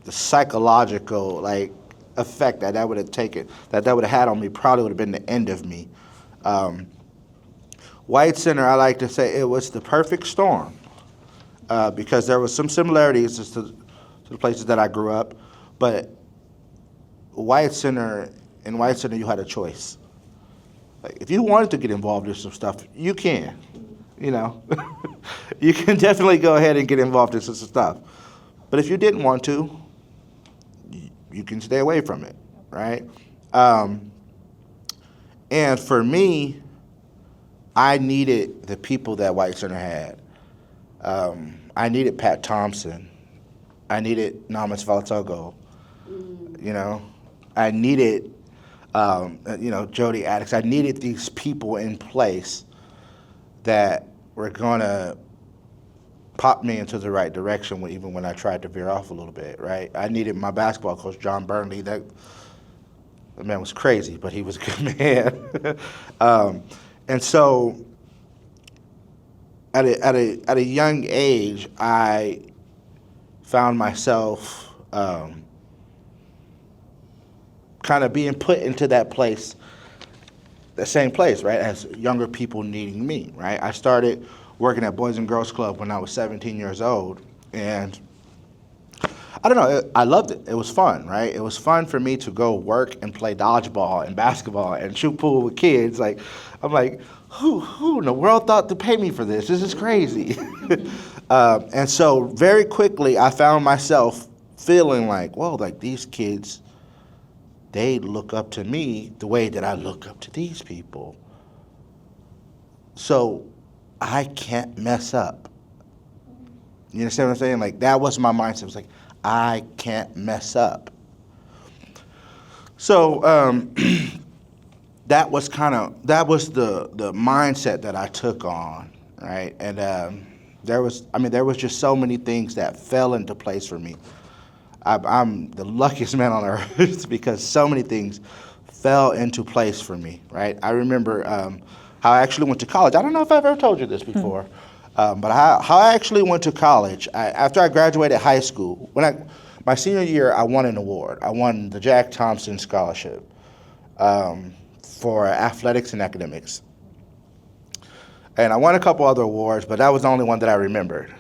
psychological effect that would have taken, that would have had on me, probably would have been the end of me. White Center, I like to say it was the perfect storm because there was some similarities to the places that I grew up, but in White Center you had a choice. Like, if you wanted to get involved in some stuff, you can. You can definitely go ahead and get involved in some stuff. But if you didn't want to, you can stay away from it, right? And for me, I needed the people that White Center had. I needed Pat Thompson. I needed Namas Valtogo. I needed, Jody Addix. I needed these people in place that were gonna pop me into the right direction even when I tried to veer off a little bit, right? I needed my basketball coach, John Burnley. That man was crazy, but he was a good man. And so at a young age, I found myself kind of being put into that place, the same place, right, as younger people needing me, right? I started working at Boys and Girls Club when I was 17 years old, and I don't know, I loved it. It was fun, right? It was fun for me to go work and play dodgeball and basketball and shoot pool with kids. I'm like, who in the world thought to pay me for this? This is crazy. And so very quickly, I found myself feeling like, whoa, like these kids, they look up to me the way that I look up to these people. So I can't mess up. You understand what I'm saying? Like, that was my mindset. It was like, I can't mess up. So that was the mindset that I took on, right? And there was just so many things that fell into place for me. I'm the luckiest man on earth because so many things fell into place for me, right? I remember how I actually went to college. I don't know if I've ever told you this before, but how I actually went to college. After I graduated high school, my senior year, I won an award. I won the Jack Thompson Scholarship for athletics and academics. And I won a couple other awards, but that was the only one that I remembered.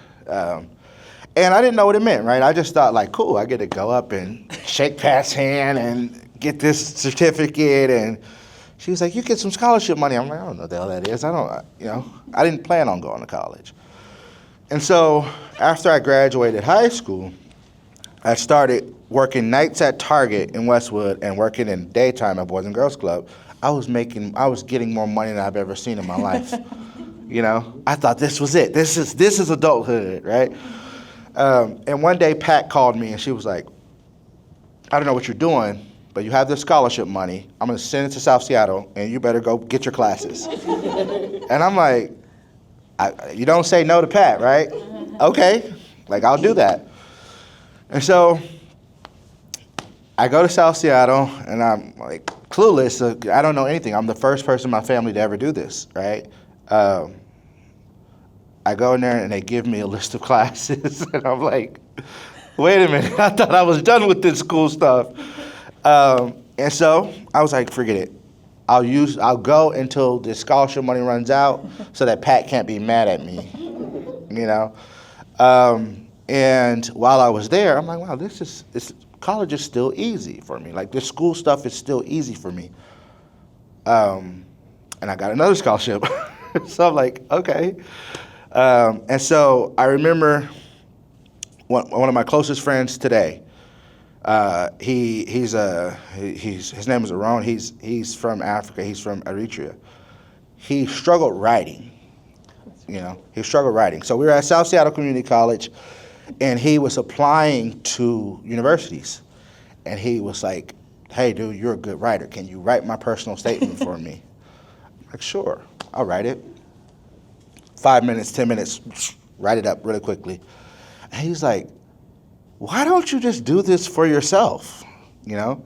And I didn't know what it meant, right? I just thought, like, cool, I get to go up and shake Pat's hand and get this certificate. And she was like, you get some scholarship money. I'm like, I don't know what the hell that is. I didn't plan on going to college. And so after I graduated high school, I started working nights at Target in Westwood and working in daytime at Boys and Girls Club. I was getting more money than I've ever seen in my life. I thought this was it. This is adulthood, right? And one day Pat called me and she was like, I don't know what you're doing, but you have this scholarship money. I'm going to send it to South Seattle and you better go get your classes. And I'm like, you don't say no to Pat, right? Okay, like I'll do that. And so I go to South Seattle and I'm like clueless. I don't know anything. I'm the first person in my family to ever do this, right? I go in there and they give me a list of classes and I'm like, wait a minute, I thought I was done with this cool stuff. And so I was like, forget it. I'll go until the scholarship money runs out so that Pat can't be mad at me, And while I was there, I'm like, wow, college is still easy for me. Like, this school stuff is still easy for me. And I got another scholarship. So I'm like, okay. And so I remember one of my closest friends today. His name is Aaron. He's from Africa. He's from Eritrea. He struggled writing. He struggled writing. So we were at South Seattle Community College, and he was applying to universities. And he was like, hey, dude, you're a good writer. Can you write my personal statement for me? I'm like, sure, I'll write it. 5 minutes, 10 minutes, write it up really quickly. And he's like, why don't you just do this for yourself? I'm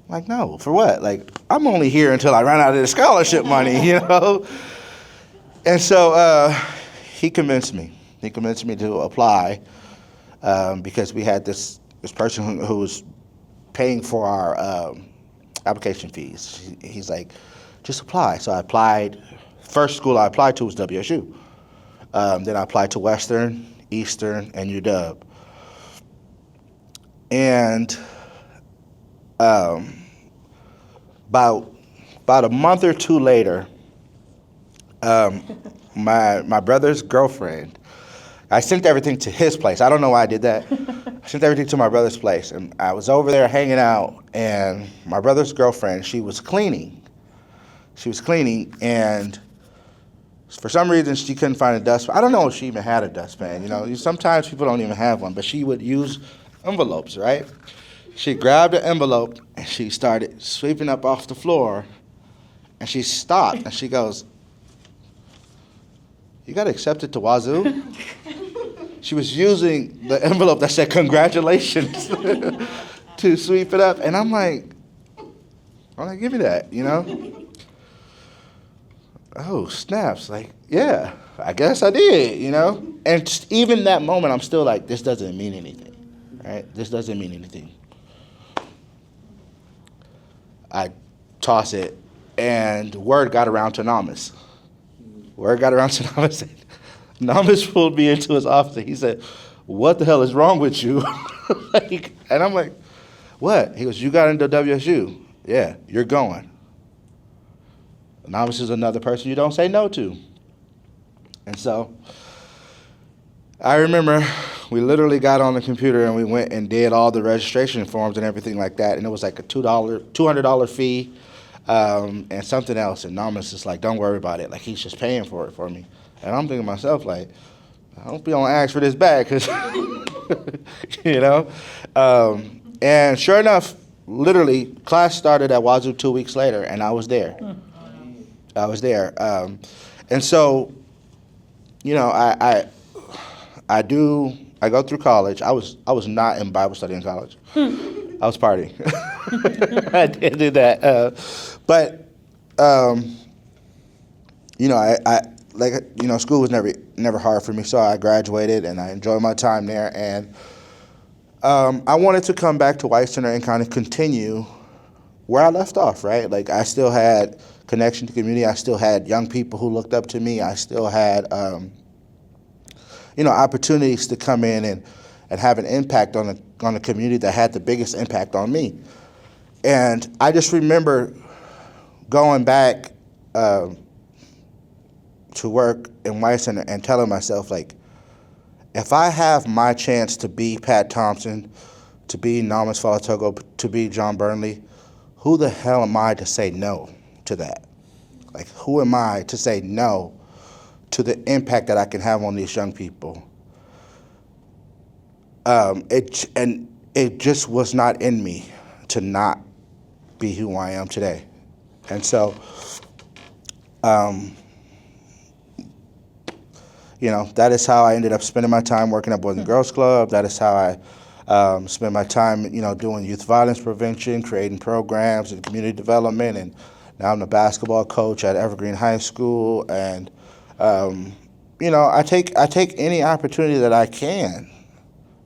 like, no, for what? Like, I'm only here until I run out of the scholarship money, And so he convinced me. He convinced me to apply because we had this person who was paying for our application fees. He's like, just apply. So I applied. First school I applied to was WSU. Then I applied to Western, Eastern, and UW. And about a month or two later, my brother's girlfriend, I sent everything to his place. I don't know why I did that. I sent everything to my brother's place. And I was over there hanging out, and my brother's girlfriend, she was cleaning. And for some reason, she couldn't find a dustpan. I don't know if she even had a dustpan. Sometimes people don't even have one, but she would use envelopes, right? She grabbed an envelope, and she started sweeping up off the floor, and she stopped, and she goes, you got to accept it to Wazoo? She was using the envelope that said congratulations to sweep it up. And I'm like, give me that, Oh, snaps. Like, yeah, I guess I did, And just even that moment, I'm still like, this doesn't mean anything, right? This doesn't mean anything. I toss it, and word got around to Namas. Namas pulled me into his office, and he said, what the hell is wrong with you? And I'm like, what? He goes, you got into WSU. Yeah, you're going. Namas is another person you don't say no to. And so I remember we literally got on the computer and we went and did all the registration forms and everything like that, and it was like a $200 fee, and something else. And Norman's just like, don't worry about it. Like, he's just paying for it for me. And I'm thinking to myself, like, I don't be on ask for this back, cause you know. And sure enough, literally, class started at Wazoo 2 weeks later, and I was there. I was there, and so, you know, I go through college. I was not in Bible study in college. I was partying. I did do that. But you know, I like, you know, school was never hard for me. So I graduated and I enjoyed my time there. And I wanted to come back to White Center and kind of continue where I left off. Right, like I still had connection to community. I still had young people who looked up to me. I still had you know, opportunities to come in and have an impact on the community that had the biggest impact on me. And I just remember going back to work in White Center and telling myself, like, if I have my chance to be Pat Thompson, to be Namas Falatogo, to be John Burnley, who the hell am I to say no to that? Like, who am I to say no to the impact that I can have on these young people? It just was not in me to not be who I am today. And so, you know, that is how I ended up spending my time working at Boys and Girls Club. That is how I spend my time, you know, doing youth violence prevention, creating programs and community development. And now I'm the basketball coach at Evergreen High School. And you know, I take any opportunity that I can,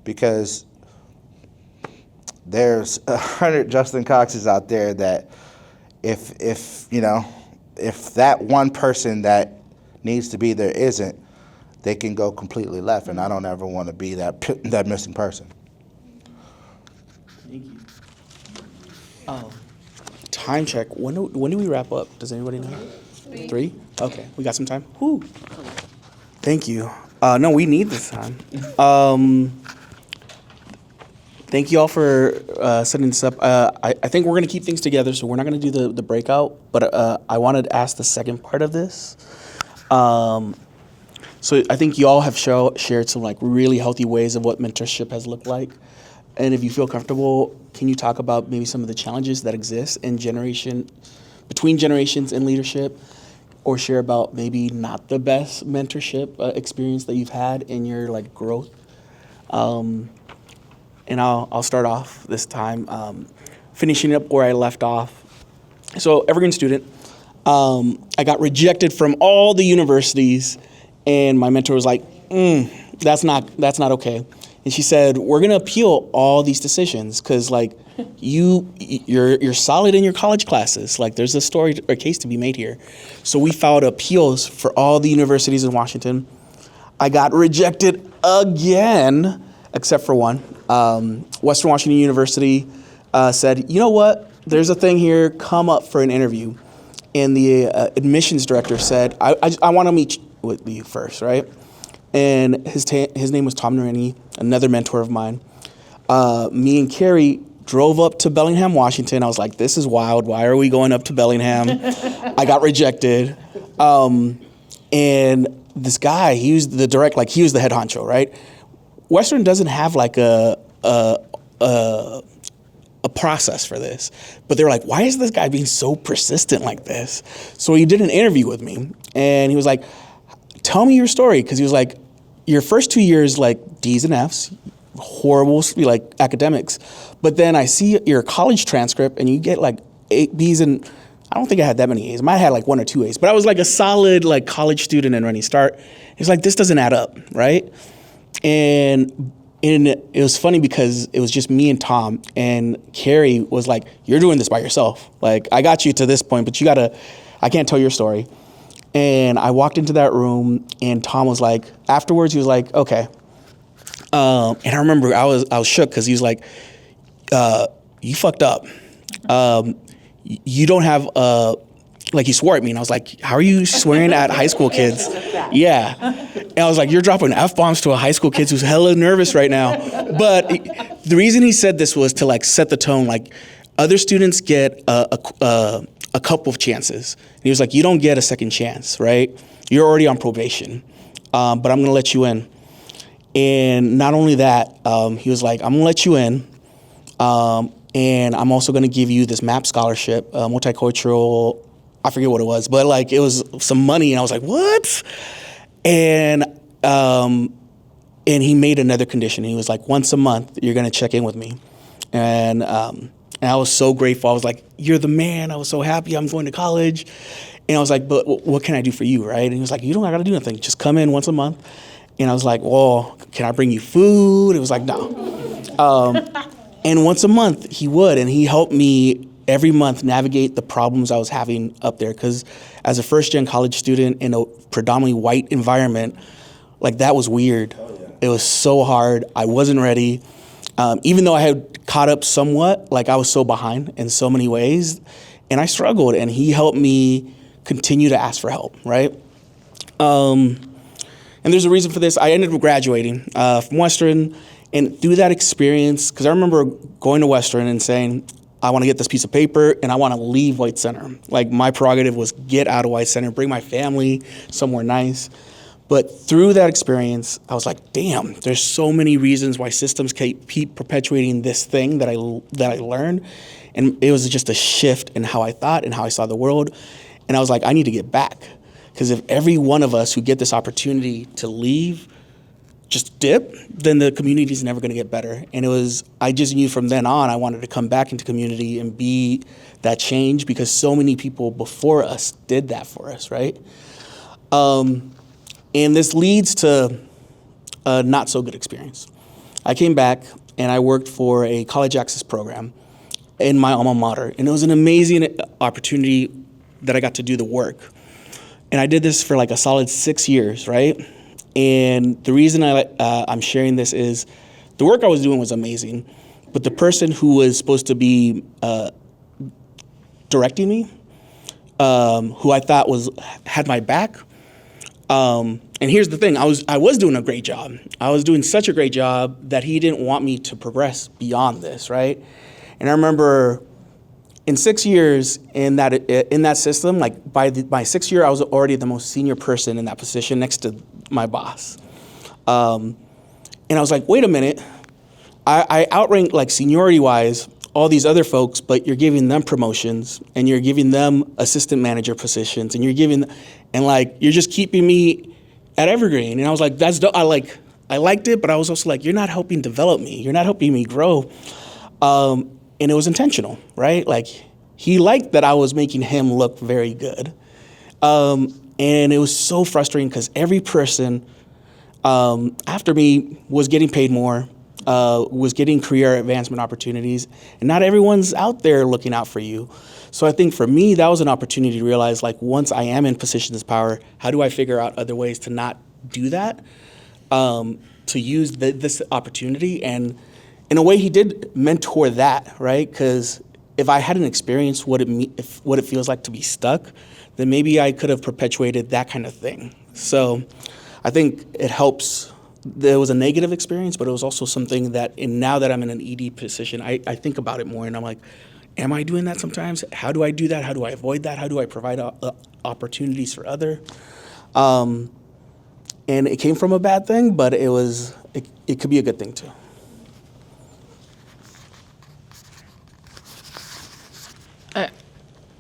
because there's 100 Justin Coxes out there that if you know, if that one person that needs to be there isn't, they can go completely left, and I don't ever want to be that missing person. Thank you. Time check. When do we wrap up? Does anybody know? 3? Okay, we got some time. Whew. Thank you. No, we need this time. Thank you all for setting this up. I think we're going to keep things together, so we're not going to do the breakout, but I wanted to ask the second part of this. So I think you all have shared some like really healthy ways of what mentorship has looked like. And if you feel comfortable, can you talk about maybe some of the challenges that exist in between generations in leadership, or share about maybe not the best mentorship experience that you've had in your like growth? And I'll start off this time, finishing up where I left off. So Evergreen student, I got rejected from all the universities, and my mentor was like, that's not okay. And she said, we're gonna appeal all these decisions, because like you're solid in your college classes. Like there's a story or case to be made here. So we filed appeals for all the universities in Washington. I got rejected again, except for one. Western Washington University said, you know what, there's a thing here, come up for an interview. And the admissions director said, I want to meet with you first, right? And his name was Tom Narini, another mentor of mine. Me and Carrie drove up to Bellingham, Washington. I was like, this is wild. Why are we going up to Bellingham? I got rejected. And this guy, he was the head honcho, right? Western doesn't have like a process for this, but they're like, why is this guy being so persistent like this? So he did an interview with me, and he was like, tell me your story, because he was like, your first 2 years like D's and F's, horrible like academics, but then I see your college transcript and you get like 8 B's, and I don't think I had that many A's. I might have had like 1 or 2 A's, but I was like a solid like college student in Running Start. He's like, this doesn't add up, right? And it was funny because it was just me and Tom, and Carrie was like, you're doing this by yourself. Like, I got you to this point, but I can't tell your story. And I walked into that room, and Tom was like, afterwards, he was like, okay. And I remember I was shook, because he was like, you fucked up. You don't have he swore at me, and I was like, how are you swearing at high school kids? Yeah. And I was like, you're dropping F-bombs to a high school kid who's hella nervous right now. But the reason he said this was to like set the tone, like other students get a couple of chances. And he was like, you don't get a second chance, right? You're already on probation, but I'm gonna let you in. And not only that, he was like, I'm gonna let you in, and I'm also gonna give you this MAP scholarship, multicultural, I forget what it was, but like it was some money, and I was like, what? And he made another condition. He was like, once a month, you're gonna check in with me. And I was so grateful. I was like, you're the man. I was so happy I'm going to college. And I was like, but what can I do for you, right? And he was like, you don't gotta do nothing. Just come in once a month. And I was like, well, can I bring you food? It was like, no. And once a month he would, and he helped me every month navigate the problems I was having up there. Because as a first-gen college student in a predominantly white environment, like that was weird. It was so hard. I wasn't ready. Even though I had caught up somewhat, like I was so behind in so many ways, and I struggled, and he helped me continue to ask for help, right? And there's a reason for this. I ended up graduating from Western, and through that experience, because I remember going to Western and saying, I want to get this piece of paper, and I want to leave White Center. Like my prerogative was get out of White Center, bring my family somewhere nice. But through that experience, I was like, damn, there's so many reasons why systems keep perpetuating this thing that I learned. And it was just a shift in how I thought and how I saw the world. And I was like, I need to get back. Because if every one of us who get this opportunity to leave just dip, then the community is never going to get better. And I just knew from then on, I wanted to come back into community and be that change, because so many people before us did that for us, right? And this leads to a not so good experience. I came back and I worked for a college access program in my alma mater. And it was an amazing opportunity that I got to do the work. And I did this for like a solid 6 years, right? And the reason I'm sharing this is the work I was doing was amazing, but the person who was supposed to be directing me, who I thought had my back, and here's the thing, I was doing a great job. I was doing such a great job that he didn't want me to progress beyond this, right? And I remember in 6 years in that system, like by my 6th year, I was already the most senior person in that position next to my boss. And I was like, wait a minute, I outranked like seniority-wise all these other folks, but you're giving them promotions and you're giving them assistant manager positions and you're just keeping me at Evergreen. And I was like, that's dope. I liked it, but I was also like, you're not helping develop me. You're not helping me grow. And it was intentional, right? Like he liked that I was making him look very good. And it was so frustrating because every person after me was getting paid more, was getting career advancement opportunities, and not everyone's out there looking out for you. So I think for me, that was an opportunity to realize, like, once I am in positions of power, how do I figure out other ways to not do that, to use this opportunity? And in a way, he did mentor that, right? Because if I hadn't experienced what it feels like to be stuck, then maybe I could have perpetuated that kind of thing. So I think it helps. There was a negative experience, but it was also something that, now that I'm in an ED position, I think about it more, and I'm like, am I doing that sometimes? How do I do that? How do I avoid that? How do I provide opportunities for other? And it came from a bad thing, but it could be a good thing too.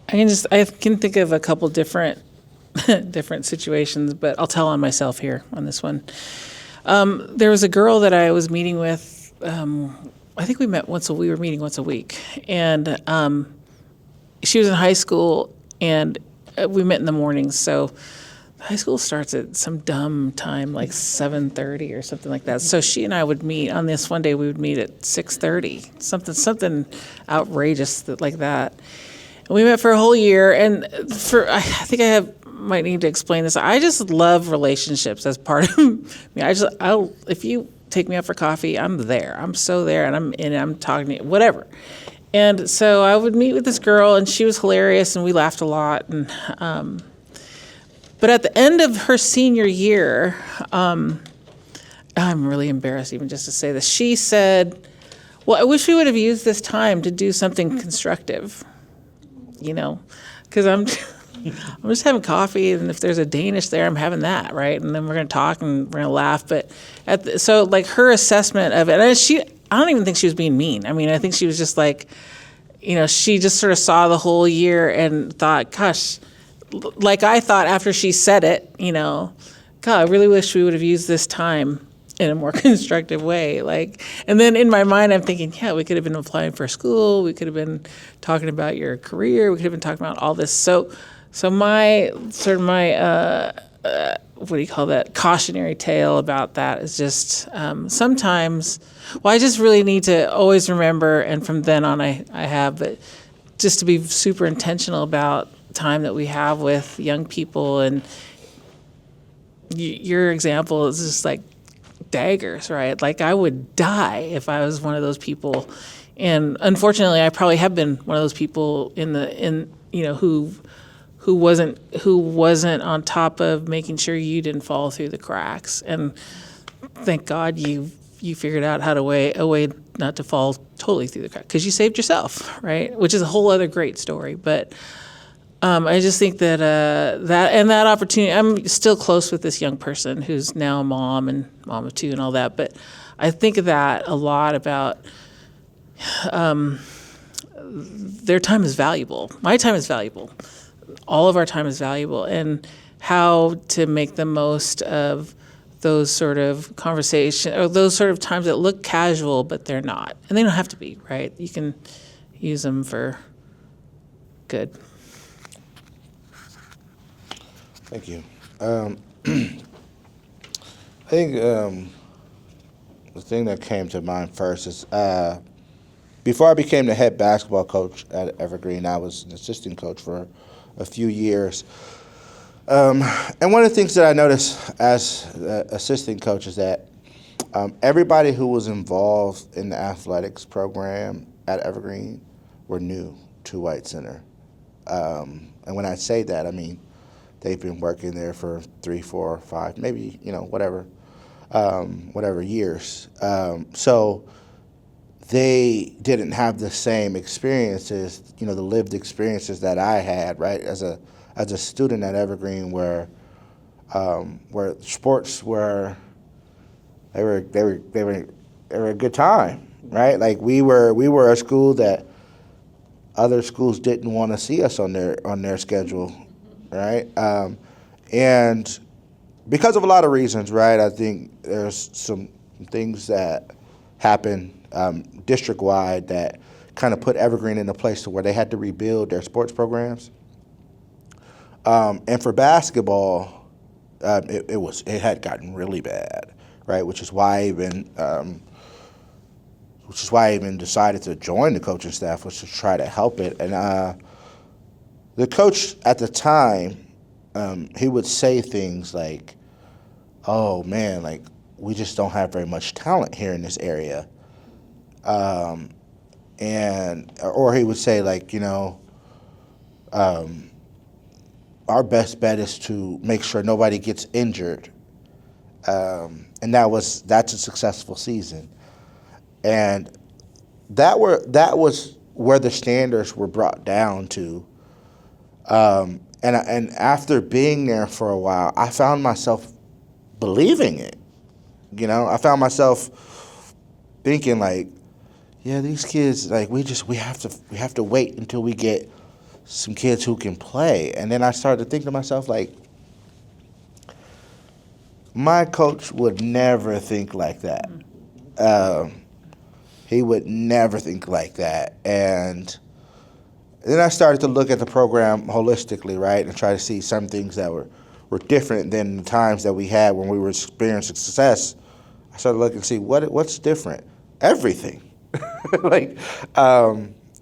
I can think of a couple different situations, but I'll tell on myself here on this one. There was a girl that I was meeting with. I think we were meeting once a week, and she was in high school, and we met in the mornings. So high school starts at some dumb time, like 7:30 or something like that. So she and I would meet on this one day. We would meet at 6:30, something outrageous like that. And we met for a whole year, and I think might need to explain this. I just love relationships as part of me. If you take me out for coffee, I'm there. I'm so there, and I'm talking to you, whatever. And so I would meet with this girl, and she was hilarious, and we laughed a lot. And but at the end of her senior year, I'm really embarrassed even just to say this. She said, "Well, I wish we would have used this time to do something constructive, because I'm just having coffee, and if there's a Danish there, I'm having that, right? And then we're going to talk and we're going to laugh." But so like her assessment of it, and I don't even think she was being mean. I mean, I think she was just like, she just sort of saw the whole year and thought, gosh, like I thought after she said it, God, I really wish we would have used this time in a more constructive way. And then in my mind, I'm thinking, yeah, we could have been applying for school. We could have been talking about your career. We could have been talking about all this. So my what do you call that? Cautionary tale about that is just sometimes, I just really need to always remember, and from then on I have, but just to be super intentional about time that we have with young people. And your example is just like daggers, right? Like I would die if I was one of those people. And unfortunately, I probably have been one of those people who wasn't on top of making sure you didn't fall through the cracks. And thank God you figured out how to a way not to fall totally through the cracks, because you saved yourself, right? Which is a whole other great story. But I just think that that opportunity, I'm still close with this young person who's now a mom and mom of two and all that. But I think of that a lot about their time is valuable. My time is valuable. All of our time is valuable, and how to make the most of those sort of conversations or those sort of times that look casual, but they're not. And they don't have to be, right? You can use them for good. Thank you. I think the thing that came to mind first is before I became the head basketball coach at Evergreen, I was an assistant coach for a few years. And one of the things that I noticed as assistant coach is that everybody who was involved in the athletics program at Evergreen were new to White Center. And when I say that, I mean they've been working there for 3, 4, 5, maybe, whatever years. So they didn't have the same experiences, the lived experiences that I had, right, as a student at Evergreen, where sports were a good time, right? Like we were a school that other schools didn't want to see us on their schedule, right? And because of a lot of reasons, right? I think there's some things that happened district-wide that kind of put Evergreen in a place to where they had to rebuild their sports programs. And for basketball, it had gotten really bad, right? Which is why I even decided to join the coaching staff, was to try to help it. And the coach at the time, he would say things like, "Oh man, like we just don't have very much talent here in this area," or he would say like, our best bet is to make sure nobody gets injured, and that's a successful season. And that was where the standards were brought down to. And after being there for a while, I found myself believing it. I found myself thinking like, yeah, these kids, like we have to wait until we get some kids who can play. And then I started to think to myself like, my coach would never think like that. He would never think like that. And then I started to look at the program holistically, right, and try to see some things that were different than the times that we had when we were experiencing success. I started looking to see what's different. Everything.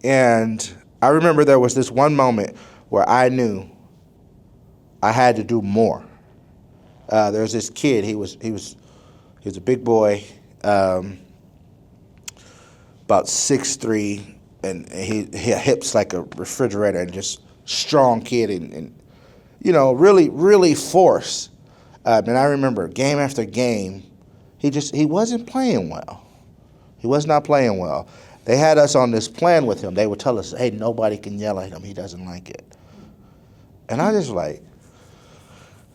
And I remember there was this one moment where I knew I had to do more. There was this kid. He was a big boy, about 6'3", and he hips like a refrigerator, and just strong kid, and really, really force. And I remember game after game, he wasn't playing well. He was not playing well. They had us on this plan with him. They would tell us, hey, nobody can yell at him. He doesn't like it. And I just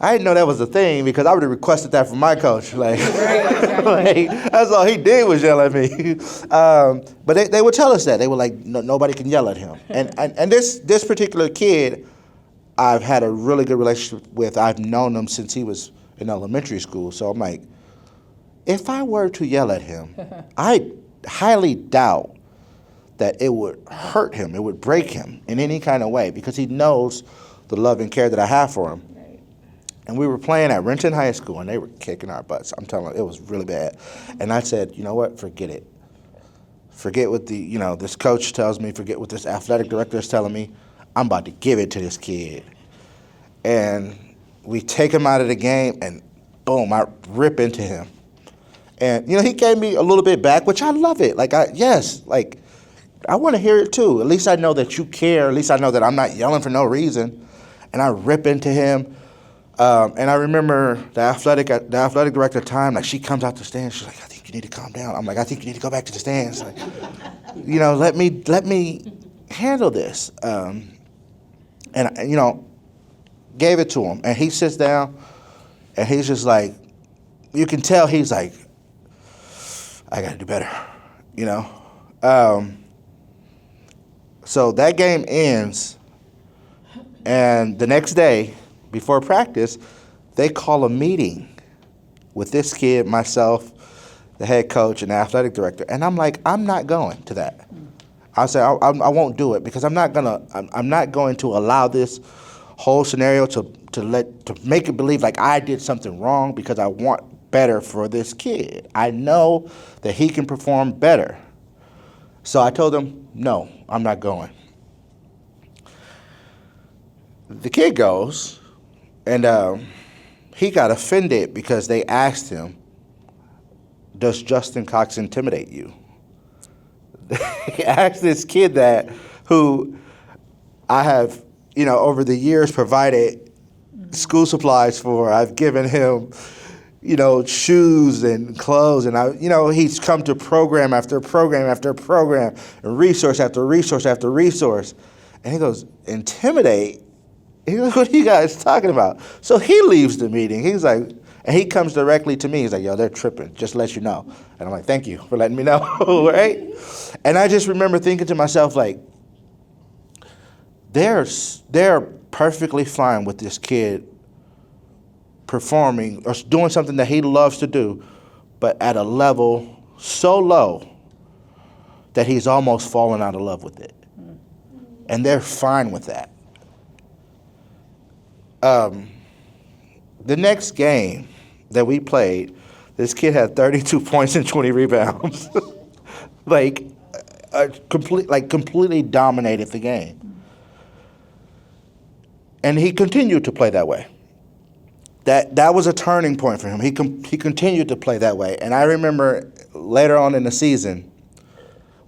I didn't know that was a thing, because I would have requested that from my coach. That's all he did was yell at me. But they would tell us that. They were like, nobody can yell at him. And this particular kid, I've had a really good relationship with. I've known him since he was in elementary school. So I'm like, if I were to yell at him, I highly doubt that it would hurt him, it would break him in any kind of way, because he knows the love and care that I have for him. And we were playing at Renton High School, and they were kicking our butts. I'm telling you, it was really bad. And I said, you know what, forget it. Forget what this coach tells me, forget what this athletic director is telling me. I'm about to give it to this kid. And we take him out of the game, and boom, I rip into him. And, he gave me a little bit back, which I love it. I want to hear it too. At least I know that you care. At least I know that I'm not yelling for no reason. And I rip into him. And I remember the athletic director at the time, she comes out the stands. She's like, I think you need to calm down. I'm like, I think you need to go back to the stands. Let me handle this. And gave it to him. And he sits down, and he's just like, you can tell he's like, I got to do better, So that game ends, and the next day, before practice, they call a meeting with this kid, myself, the head coach, and the athletic director. And I'm like, I'm not going to that. I say I won't do it, because I'm not going to allow this whole scenario to make it believe like I did something wrong, because I want better for this kid. I know that he can perform better. So I told him, no, I'm not going. The kid goes, and he got offended because they asked him, does Justin Cox intimidate you? He asked this kid that, who I have, over the years provided school supplies for. I've given him, shoes and clothes, and he's come to program after program after program, and resource after resource after resource. And he goes, intimidate? He goes, what are you guys talking about? So he leaves the meeting. He's like, and he comes directly to me. He's like, yo, they're tripping, just to let you know. And I'm like, thank you for letting me know, right? And I just remember thinking to myself, they're perfectly fine with this kid performing or doing something that he loves to do, but at a level so low that he's almost fallen out of love with it. And they're fine with that. The next game that we played, this kid had 32 points and 20 rebounds. Completely dominated the game. And he continued to play that way. That was a turning point for him. He continued to play that way. And I remember later on in the season,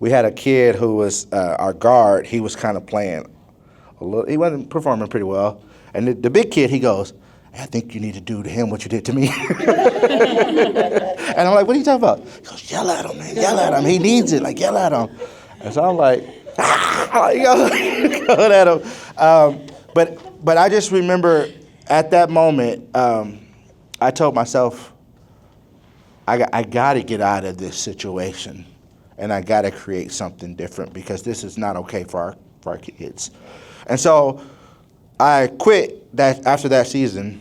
we had a kid who was our guard. He was kind of playing a little. He wasn't performing pretty well. And the big kid, he goes, I think you need to do to him what you did to me. And I'm like, what are you talking about? He goes, yell at him, man. Yell at him. He needs it. Yell at him. And so I'm like, yelling at him. But I just remember at that moment, I told myself, I got to get out of this situation, and I got to create something different, because this is not okay for our kids. And so I quit after that season,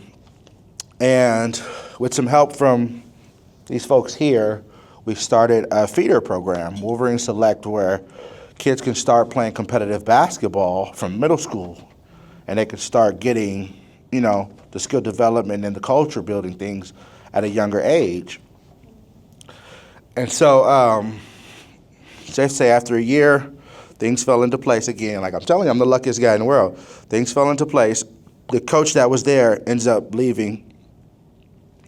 and with some help from these folks here, we started a feeder program, Wolverine Select, where kids can start playing competitive basketball from middle school, and they can start getting, the skill development and the culture building things at a younger age. And so, let's say after a year, things fell into place again. Like I'm telling you, I'm the luckiest guy in the world. Things fell into place. The coach that was there ends up leaving,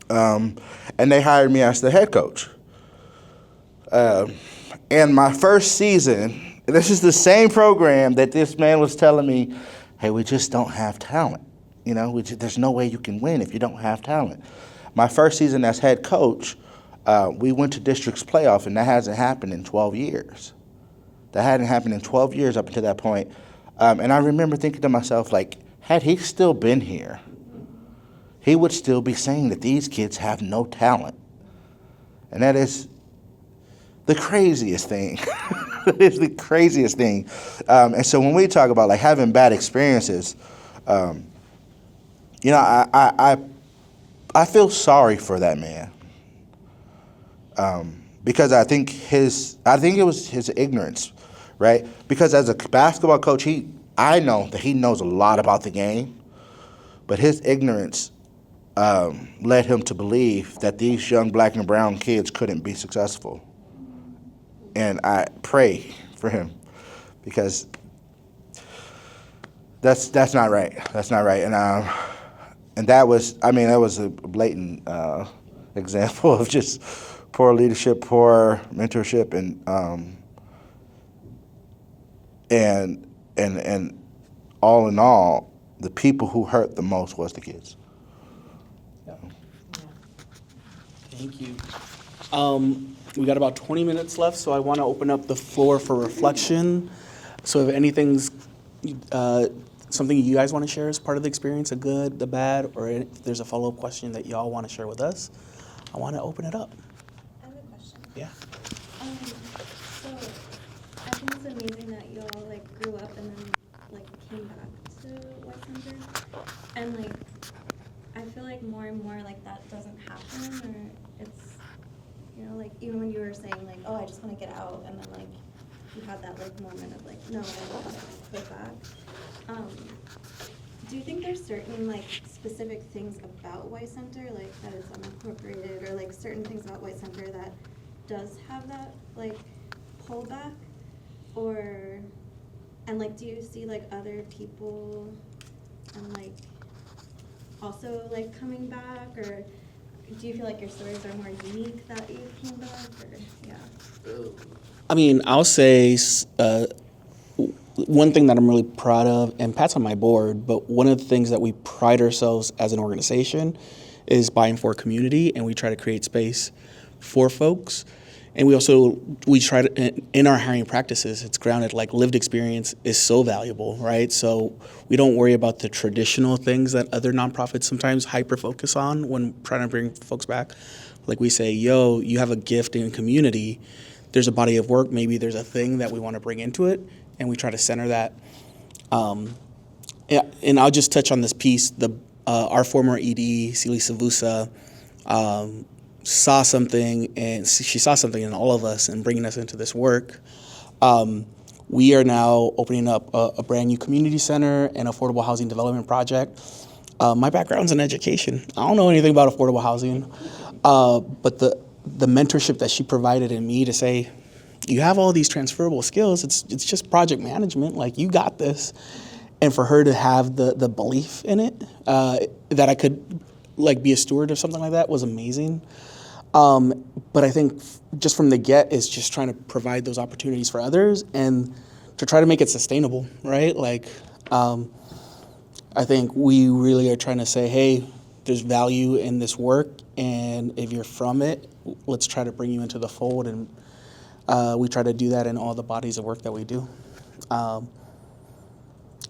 and they hired me as the head coach. And my first season, this is the same program that this man was telling me, hey, we just don't have talent. You know, there's no way you can win if you don't have talent. My first season as head coach, we went to districts playoff, and that hasn't happened in 12 years. That hadn't happened in 12 years up until that point. And I remember thinking to myself, like, had he still been here, he would still be saying that these kids have no talent. And that is the craziest thing. It is the craziest thing. And so when we talk about, like, having bad experiences, you know, I feel sorry for that man. Because I think it was his ignorance, right? Because as a basketball coach, I know that he knows a lot about the game, but his ignorance led him to believe that these young black and brown kids couldn't be successful. And I pray for him, because that's not right. That's not right. And that was a blatant example of just poor leadership, poor mentorship, and all in all, the people who hurt the most was the kids. Yeah. Thank you. We got about 20 minutes left, so I want to open up the floor for reflection. So if anything's something you guys want to share as part of the experience, the good, the bad, or if there's a follow-up question that y'all want to share with us, I want to open it up. I have a question. Yeah. So I think it's amazing that you all like grew up and then like came back to White Center, and like I feel like more and more like that doesn't happen, or it's, you know, like even when you were saying like, oh, I just want to get out, and then like you had that like moment of like, no, I want to go back. Do you think there's certain like specific things about White Center, like that is unincorporated, or like certain things about White Center that does have that like pullback, or, and like do you see like other people and like also like coming back, or do you feel like your stories are more unique that you came back, or yeah? I mean, I'll say one thing that I'm really proud of, and Pat's on my board, but one of the things that we pride ourselves as an organization is buying for community, and we try to create space for folks. And we try to, in our hiring practices, it's grounded, like lived experience is so valuable, right? So we don't worry about the traditional things that other nonprofits sometimes hyper-focus on when trying to bring folks back. Like we say, yo, you have a gift in community, there's a body of work, maybe there's a thing that we want to bring into it, and we try to center that. And I'll just touch on this piece. Our former ED, Celie Savusa, saw something, and she saw something in all of us and bringing us into this work. We are now opening up a brand new community center and affordable housing development project. My background's in education. I don't know anything about affordable housing, but the mentorship that she provided in me to say, you have all these transferable skills, it's just project management, like you got this. And for her to have the belief in it, that I could like be a steward of something like that was amazing. But I think just from the get is just trying to provide those opportunities for others and to try to make it sustainable, right? Like, I think we really are trying to say, hey, there's value in this work, and if you're from it, let's try to bring you into the fold, and we try to do that in all the bodies of work that we do.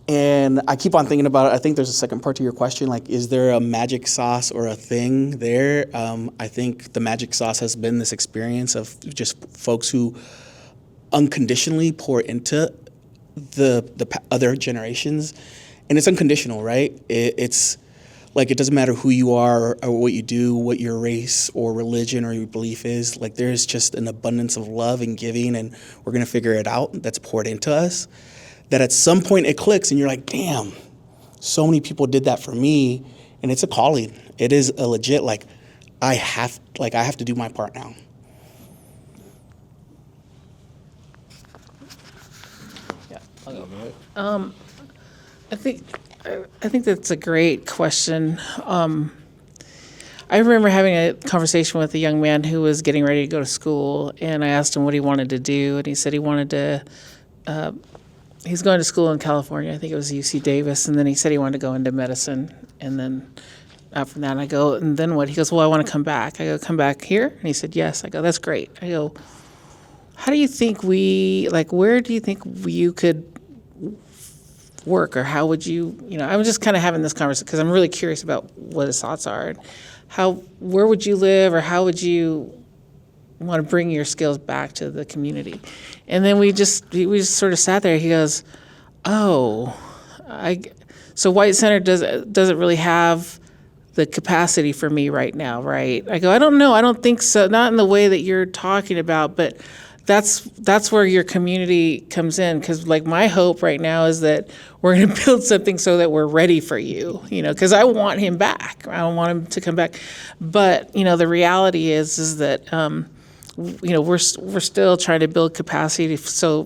And I keep on thinking about it. I think there's a second part to your question, like, is there a magic sauce or a thing there? I think the magic sauce has been this experience of just folks who unconditionally pour into the other generations. And it's unconditional, right? It's like, it doesn't matter who you are or what you do, what your race or religion or your belief is. Like, there's just an abundance of love and giving, and we're going to figure it out that's poured into us. That at some point it clicks and you're like, damn, so many people did that for me, and it's a calling. It is a legit, like, I have to do my part now. Yeah. I think that's a great question. I remember having a conversation with a young man who was getting ready to go to school, and I asked him what he wanted to do, and he said he wanted to he's going to school in California. I think it was UC Davis, and then he said he wanted to go into medicine. And then after that, I go, and then what? He goes, well, I want to come back. I go, come back here? And he said, yes. I go, that's great. I go, how do you think where do you think you could work, or how would you, I'm just kind of having this conversation because I'm really curious about what his thoughts are. And where would you live, or how would you want to bring your skills back to the community? And then we just sort of sat there. He goes, so White Center doesn't really have the capacity for me right now, right? I go, I don't know. I don't think so. Not in the way that you're talking about, but that's where your community comes in. Because my hope right now is that we're going to build something so that we're ready for you, because I want him back. I don't want him to come back. But, the reality is that, we're still trying to build capacity so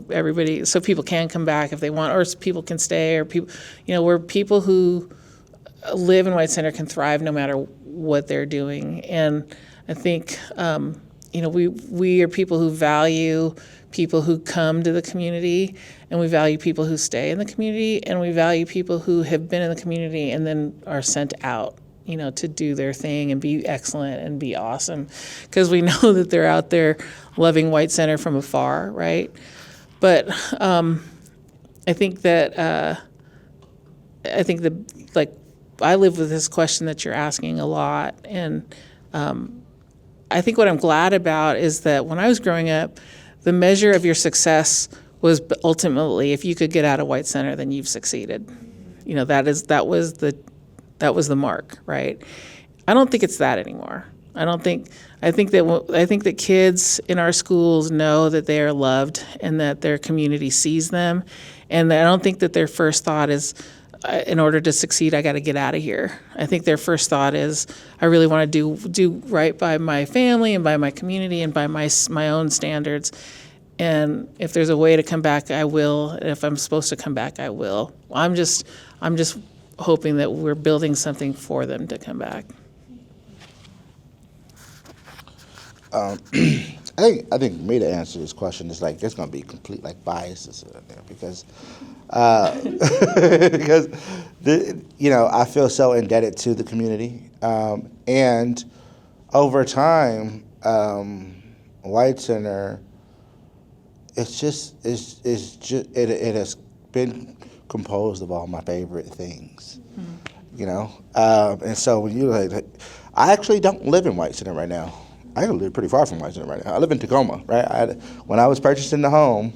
people can come back if they want, or so people can stay, or people, where people who live in White Center can thrive no matter what they're doing. And I think, we are people who value people who come to the community, and we value people who stay in the community, and we value people who have been in the community and then are sent out, to do their thing and be excellent and be awesome, because we know that they're out there loving White Center from afar, right? But I think that I live with this question that you're asking a lot, and I think what I'm glad about is that when I was growing up, the measure of your success was ultimately, if you could get out of White Center, then you've succeeded. That was the mark, right? I don't think it's that anymore. I think that kids in our schools know that they are loved and that their community sees them, and I don't think that their first thought is, in order to succeed, I got to get out of here. I think their first thought is, I really want to do right by my family and by my community and by my own standards. And if there's a way to come back, I will. And if I'm supposed to come back, I will. I'm just hoping that we're building something for them to come back. I think me to answer this question is there's going to be complete biases in there because I feel so indebted to the community, and over time, White Center, it has been composed of all my favorite things, and so when I actually don't live in White Center right now. I live pretty far from White Center right now. I live in Tacoma, right? When I was purchasing the home,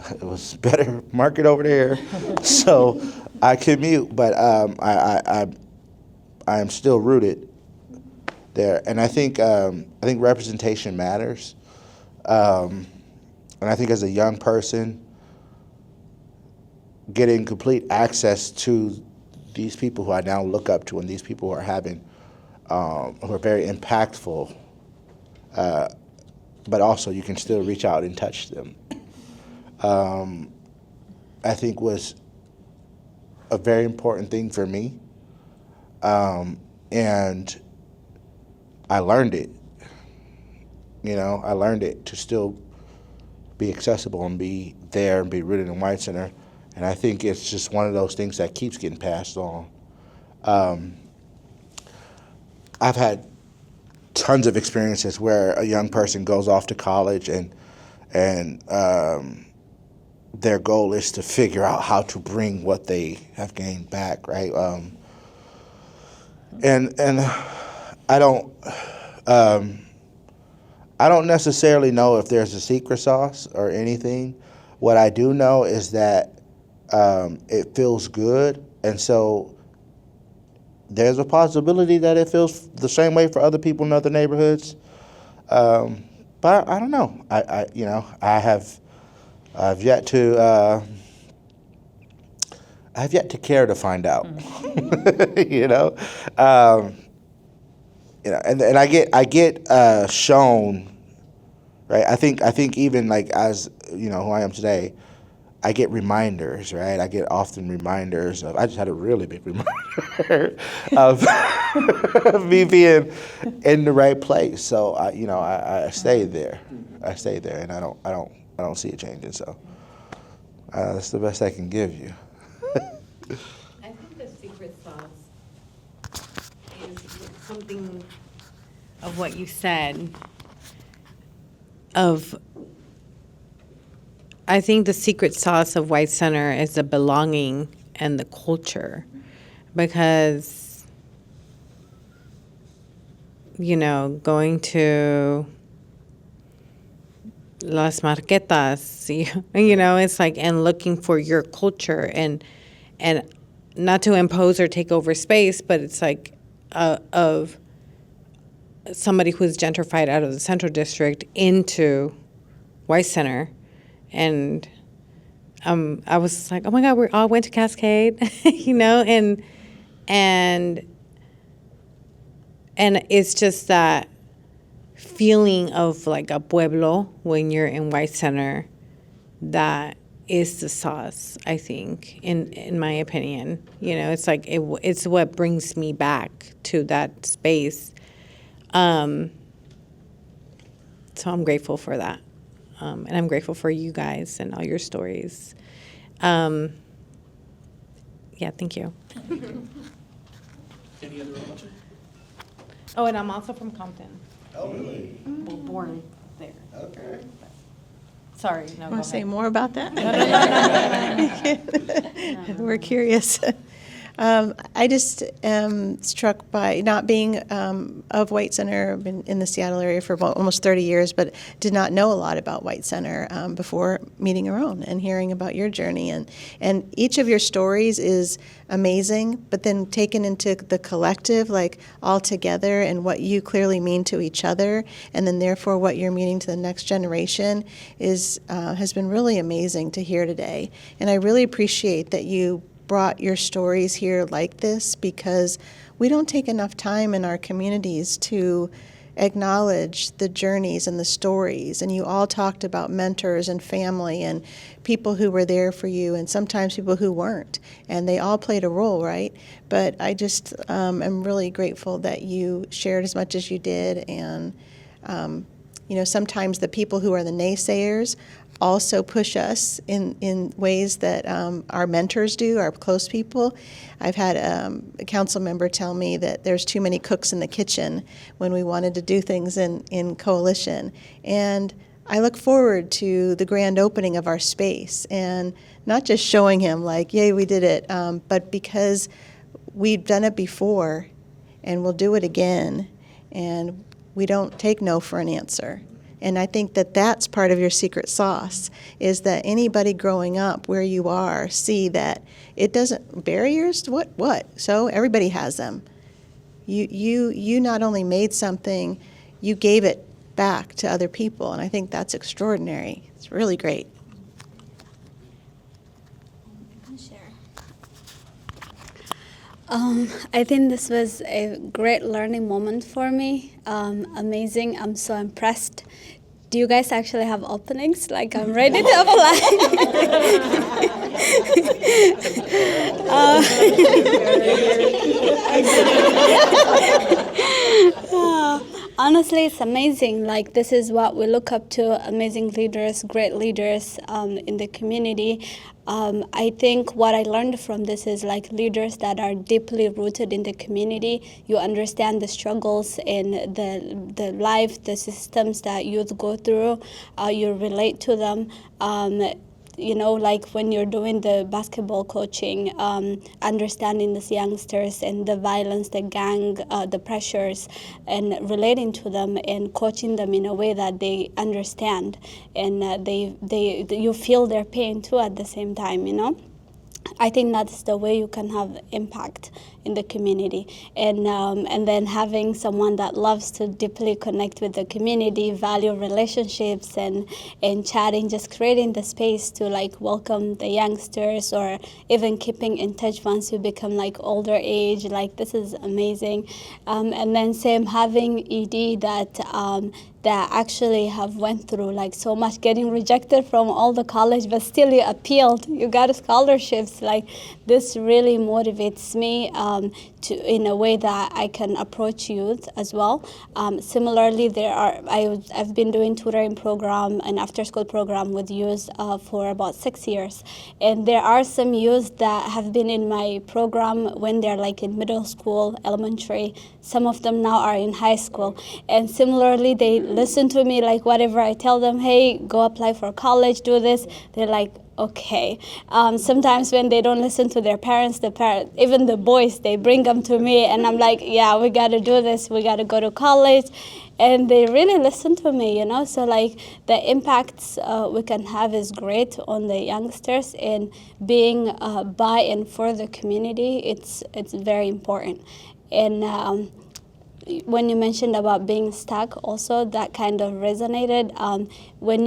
it was better market over there, so I commute. But I am still rooted there, and I think representation matters. And I think as a young person, getting complete access to these people who I now look up to, and these people who are who are very impactful. But also you can still reach out and touch them. I think was a very important thing for me, and I learned it. I learned it to still be accessible and be there and be rooted in White Center, and I think it's just one of those things that keeps getting passed on. I've had tons of experiences where a young person goes off to college and their goal is to figure out how to bring what they have gained back, right? And I don't necessarily know if there's a secret sauce or anything. What I do know is that it feels good, and so there's a possibility that it feels the same way for other people in other neighborhoods. But I don't know. I've yet to care to find out. And I get shown, right? I think even as who I am today, I get reminders, right? I get often reminders of. I just had a really big reminder of me being in the right place. So I stay there. I stay there, and I don't see it changing. So That's the best I can give you. I think the secret sauce is something of what you said. I think the secret sauce of White Center is the belonging and the culture, because, you know, going to Las Marquetas, you know, it's like, and looking for your culture and not to impose or take over space, but it's like of somebody who's gentrified out of the Central District into White Center. And I was like, oh my God, we all went to Cascade, you know, and it's just that feeling of like a pueblo when you're in White Center. That is the sauce, I think, in my opinion. You know, it's like it's what brings me back to that space. So I'm grateful for that. And I'm grateful for you guys and all your stories. Yeah, thank you. Any other questions? Oh, and I'm also from Compton. Oh, really? Well, born there. Okay. Sorry, no, Want go to say ahead. more about that? No. We're curious. I just am struck by not being of White Center. I've been in the Seattle area for about almost 30 years, but did not know a lot about White Center before meeting Aaron and hearing about your journey. And each of your stories is amazing, but then taken into the collective, like all together, and what you clearly mean to each other, and then therefore what you're meaning to the next generation has been really amazing to hear today. And I really appreciate that you brought your stories here like this, because we don't take enough time in our communities to acknowledge the journeys and the stories. And you all talked about mentors and family and people who were there for you, and sometimes people who weren't. And they all played a role, right? But I just am really grateful that you shared as much as you did. And, you know, sometimes the people who are the naysayers also push us in ways that our mentors do, our close people. I've had a council member tell me that there's too many cooks in the kitchen when we wanted to do things in coalition. And I look forward to the grand opening of our space, and not just showing him like, yay, we did it, but because we've done it before and we'll do it again, and we don't take no for an answer. And I think that that's part of your secret sauce, is that anybody growing up where you are see that it doesn't, barriers, what? So everybody has them. You not only made something, you gave it back to other people, and I think that's extraordinary. It's really great. I think this was a great learning moment for me. Amazing. I'm so impressed. Do you guys actually have openings? Like, I'm ready to apply. Honestly, it's amazing. Like, this is what we look up to, amazing leaders, great leaders in the community. I think what I learned from this is like leaders that are deeply rooted in the community. You understand the struggles and the life, the systems that youth go through. You relate to them. You know, like when you're doing the basketball coaching, understanding these youngsters and the violence, the gang, the pressures, and relating to them and coaching them in a way that they understand, and you feel their pain too at the same time, you know. I think that's the way you can have impact in the community, and then having someone that loves to deeply connect with the community, value relationships, and chatting, just creating the space to like welcome the youngsters, or even keeping in touch once you become like older age. Like, this is amazing, and then same having ED that actually have went through like so much, getting rejected from all the college, but still you appealed, you got scholarships, youngsters. Like, this really motivates me to in a way that I can approach youth as well. Similarly, I've been doing tutoring program and after school program with youth for about 6 years, and there are some youth that have been in my program when they're like in middle school, elementary. Some of them now are in high school, and similarly they listen to me. Like, whatever I tell them, hey, go apply for college, do this, they're like, okay. Sometimes when they don't listen to their parents, even the boys, they bring them to me, and I'm like, yeah, we got to do this, we got to go to college. And they really listen to me, you know. So like the impacts we can have is great on the youngsters, and being by and for the community, it's very important. And when you mentioned about being stuck, also that kind of resonated. When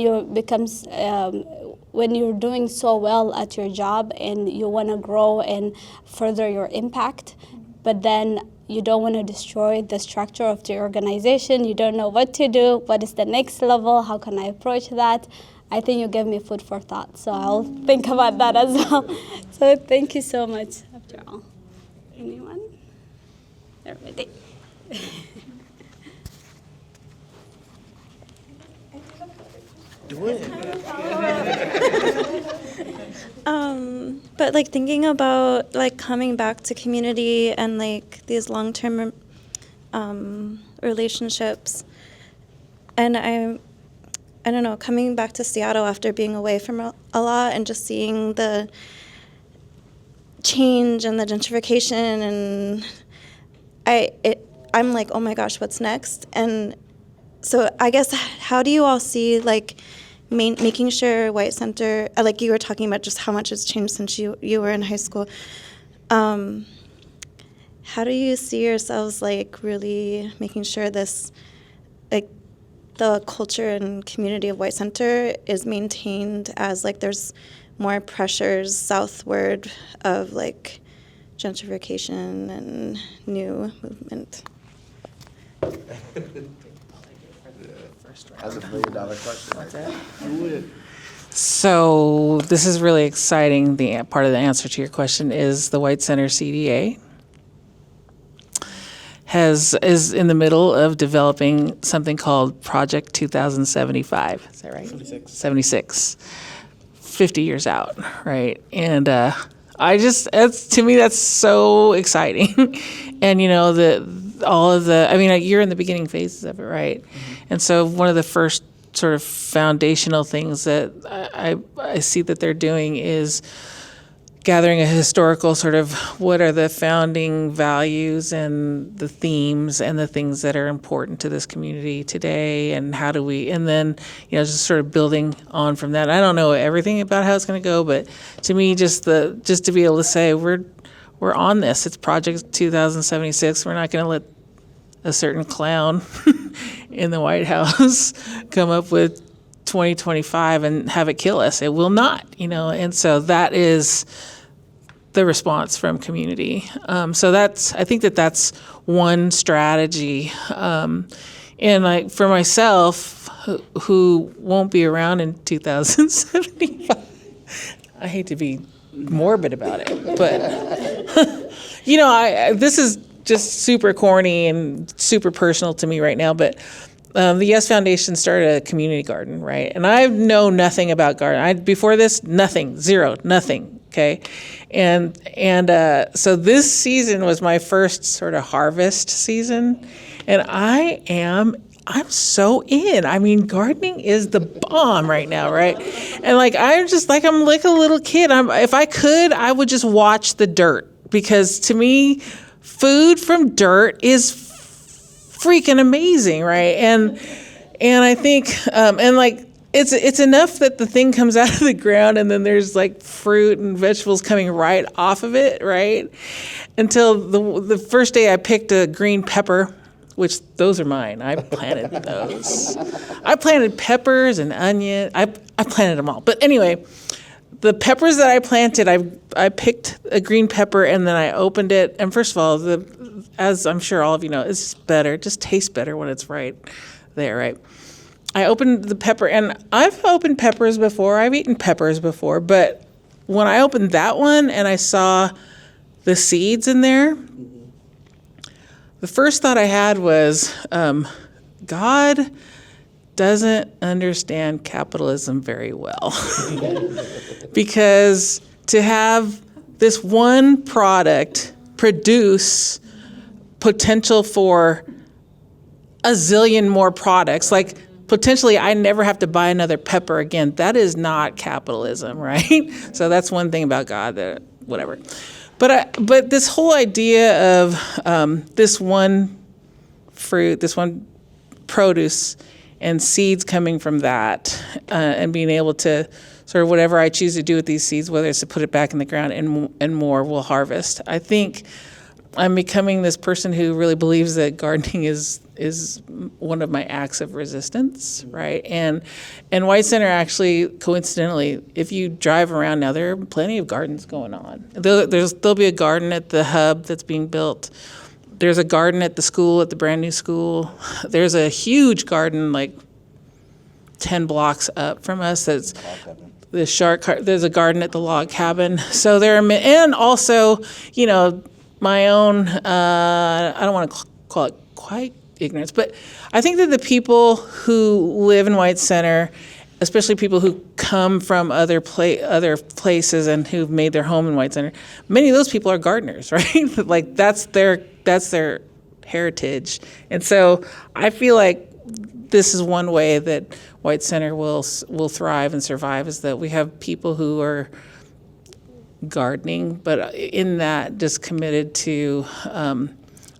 you're doing so well at your job and you want to grow and further your impact, but then you don't want to destroy the structure of the organization. You don't know what to do. What is the next level? How can I approach that? I think you gave me food for thought, so I'll think about that as well. So thank you so much, after all. Anyone? Everybody. Do it. But like thinking about like coming back to community and like these long-term relationships, and I don't know, coming back to Seattle after being away from a lot and just seeing the change and the gentrification, and I'm like, oh my gosh, what's next? And so I guess, how do you all see like making sure White Center, like you were talking about just how much has changed since you were in high school. How do you see yourselves like really making sure this, like the culture and community of White Center is maintained as like there's more pressures southward of like gentrification and new movement? That's $1 million question. So this is really exciting. The part of the answer to your question is the White Center CDA is in the middle of developing something called Project 2075. Is that right? 76. 50 years out, right? And to me, that's so exciting. And you know, you're in the beginning phases of it, right? Mm-hmm. And so one of the first sort of foundational things that I see that they're doing is gathering a historical sort of what are the founding values and the themes and the things that are important to this community today, and how do we, and then, you know, just sort of building on from that. I don't know everything about how it's going to go, but to me, just to be able to say we're on this. It's Project 2076. We're not going to let a certain clown in the White House come up with 2025 and have it kill us. It will not, you know. And so that is the response from community. So I think that's one strategy. And like for myself, who won't be around in 2075, I hate to be morbid about it, but you know, this is just super corny and super personal to me right now, but the Yes Foundation started a community garden, right? And I know nothing about garden. Before this, nothing, zero, nothing, okay? And so this season was my first sort of harvest season, and I'm so in. I mean, gardening is the bomb right now, right? And like, I'm like a little kid. If I could, I would just watch the dirt, because to me, food from dirt is freaking amazing, right? And I think, and like, it's enough that the thing comes out of the ground and then there's like fruit and vegetables coming right off of it, right? Until the first day I picked a green pepper, which those are mine. I planted those. I planted peppers and onion. I planted them all. But anyway, the peppers that I planted, I picked a green pepper and then I opened it. And first of all, as I'm sure all of you know, it's better. It just tastes better when it's right there, right? I opened the pepper, and I've opened peppers before. I've eaten peppers before, but when I opened that one and I saw the seeds in there, the first thought I had was, God doesn't understand capitalism very well. Because to have this one product produce potential for a zillion more products, like potentially I never have to buy another pepper again. That is not capitalism, right? So that's one thing about God that, whatever. But this whole idea of this one fruit, this one produce, and seeds coming from that, and being able to sort of whatever I choose to do with these seeds, whether it's to put it back in the ground and more will harvest. I think I'm becoming this person who really believes that gardening is one of my acts of resistance, right? And White Center actually, coincidentally, if you drive around now, there are plenty of gardens going on. There'll be a garden at the hub that's being built. There's a garden at the school, at the brand new school. There's a huge garden like 10 blocks up from us that's there's a garden at the log cabin. So there are, and also, you know, my own, I don't want to call it quite ignorance, but I think that the people who live in White Center, especially people who come from other places and who've made their home in White Center, many of those people are gardeners, right? Like that's their heritage. And so I feel like this is one way that White Center will thrive and survive, is that we have people who are gardening, but in that just committed to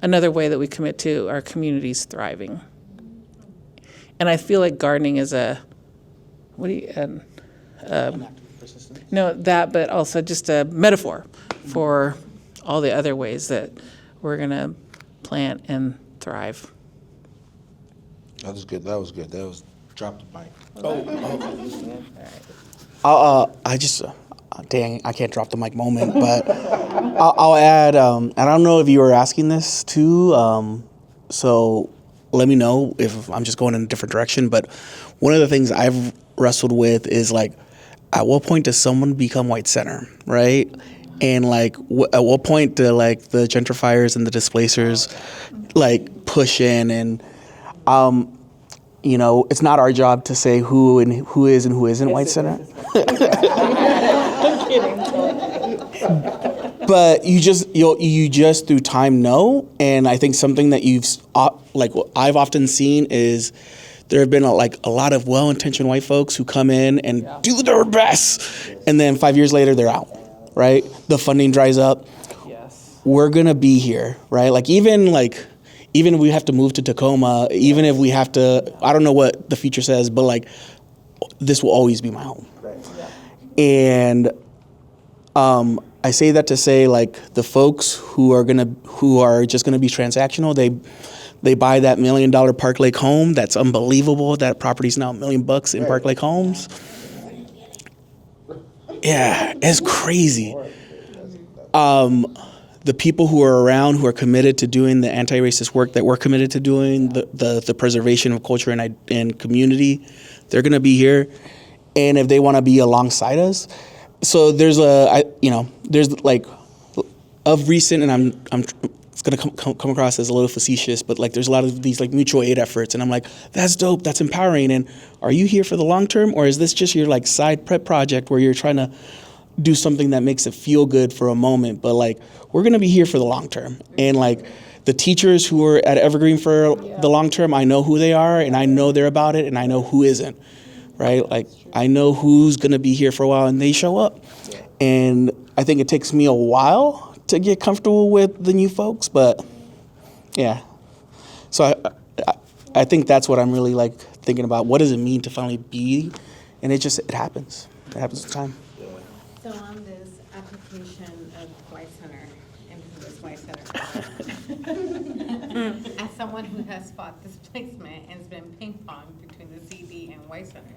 another way that we commit to our communities thriving. And I feel like gardening is but also just a metaphor for all the other ways that we're going to plant and thrive. That was good. That was drop the mic. I just, dang, I can't drop the mic moment, but I'll add, and I don't know if you were asking this too, so let me know if I'm just going in a different direction, but one of the things I've wrestled with is like, at what point does someone become White Center, right? And like, at what point do like the gentrifiers and the displacers like push in? And you know, it's not our job to say who is and who isn't White Center. I'm kidding. But you just through time know, and I think something that you've like what I've often seen is there have been a lot of well-intentioned white folks who come in and do their best, and then 5 years later they're out, right? The funding dries up. Yes. We're gonna be here, right? Even if we have to move to Tacoma, even if we have to, I don't know what the future says, but like, this will always be my home. Right. Yeah. And I say that to say like the folks who are just gonna be transactional, they buy that $1 million Park Lake home. That's unbelievable. That property's now $1 million in Park Lake homes. Yeah, it's crazy. The people who are around, who are committed to doing the anti-racist work that we're committed to doing, the preservation of culture and community, they're going to be here. And if they want to be alongside us, so there's like of recent, and I'm it's going to come across as a little facetious, but like there's a lot of these like mutual aid efforts, and I'm like, that's dope, that's empowering. And are you here for the long term, or is this just your like side prep project where you're trying to do something that makes it feel good for a moment? But like, we're gonna be here for the long term. And like the teachers who are at Evergreen for the long term, I know who they are, and I know they're about it, and I know who isn't, right? Like I know who's gonna be here for a while, and they show up. And I think it takes me a while to get comfortable with the new folks, but yeah. So I think that's what I'm really like thinking about. What does it mean to finally be? And it happens. It happens with time. So on this application of White Center, and this White Center, as someone who has fought this placement and has been ping pong between the CD and White Center,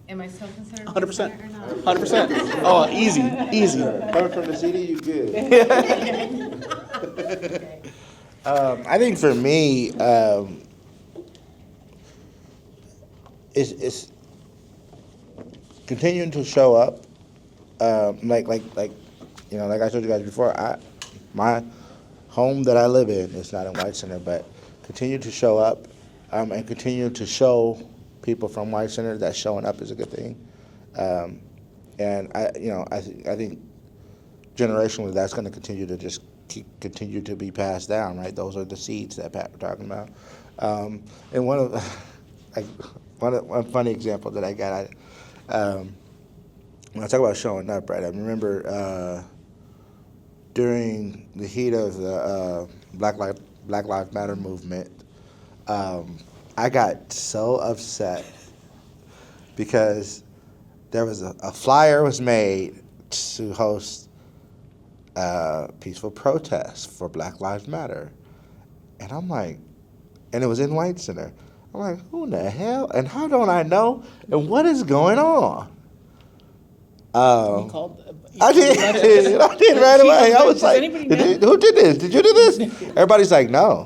am I still considered 100%. or not? 100%. Oh, easy. Coming from the CD, you good. I think for me, it's continuing to show up, like I told you guys before, my home that I live in is not in White Center, but continue to show up and continue to show people from White Center that showing up is a good thing. And I think generationally that's going to continue to just continue to be passed down, right? Those are the seeds that Pat was talking about. And one funny example that I got, when I talk about showing up, right? I remember during the heat of the Black Lives Matter movement, I got so upset because there was a flyer was made to host a peaceful protest for Black Lives Matter. And I'm like, and it was in White Center. I'm like, who the hell? And how don't I know? And what is going on? I did right away. I was like, who did this? Did you do this? Everybody's like, no.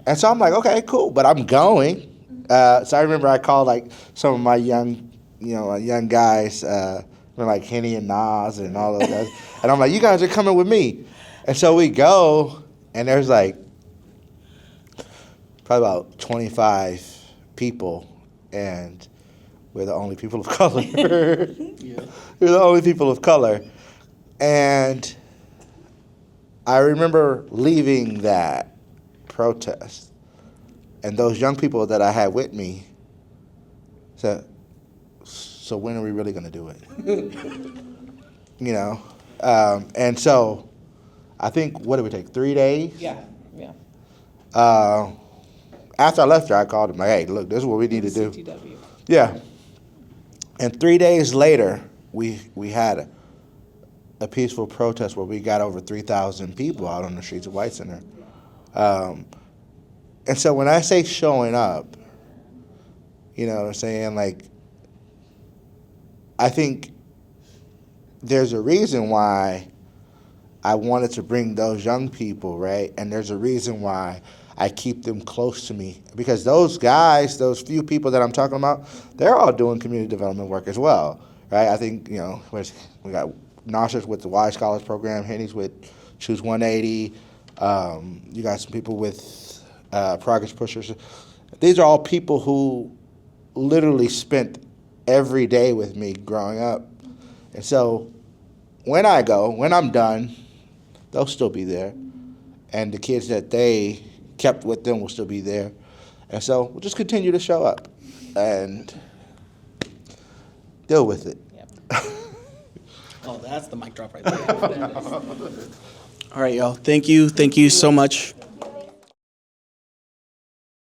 And so I'm like, okay, cool, but I'm going. So I remember I called like some of my young guys, like Henny and Nas and all of that. And I'm like, you guys are coming with me. And so we go, and there's like probably about 25 people, and we're the only people of color. Yeah. We're the only people of color. And I remember leaving that protest, and those young people that I had with me said, so when are we really going to do it? And so I think, what did we take, 3 days? Yeah. After I left there, I called him, like, hey, look, this is what we need to do. CTW. Yeah. And 3 days later, we had a peaceful protest where we got over 3,000 people out on the streets of White Center. And so when I say showing up, you know what I'm saying, like, I think there's a reason why I wanted to bring those young people, right? And there's a reason why I keep them close to me, because those guys, those few people that I'm talking about, they're all doing community development work as well, right? I think, we got Nasha's with the Y Scholars Program, Henny's with Choose 180, you got some people with Progress Pushers. These are all people who literally spent every day with me growing up. And so when I'm done, they'll still be there. And the kids that they kept with them will still be there. And so we'll just continue to show up and deal with it. Yep. Oh, that's the mic drop right there. All right, y'all. Thank you so much.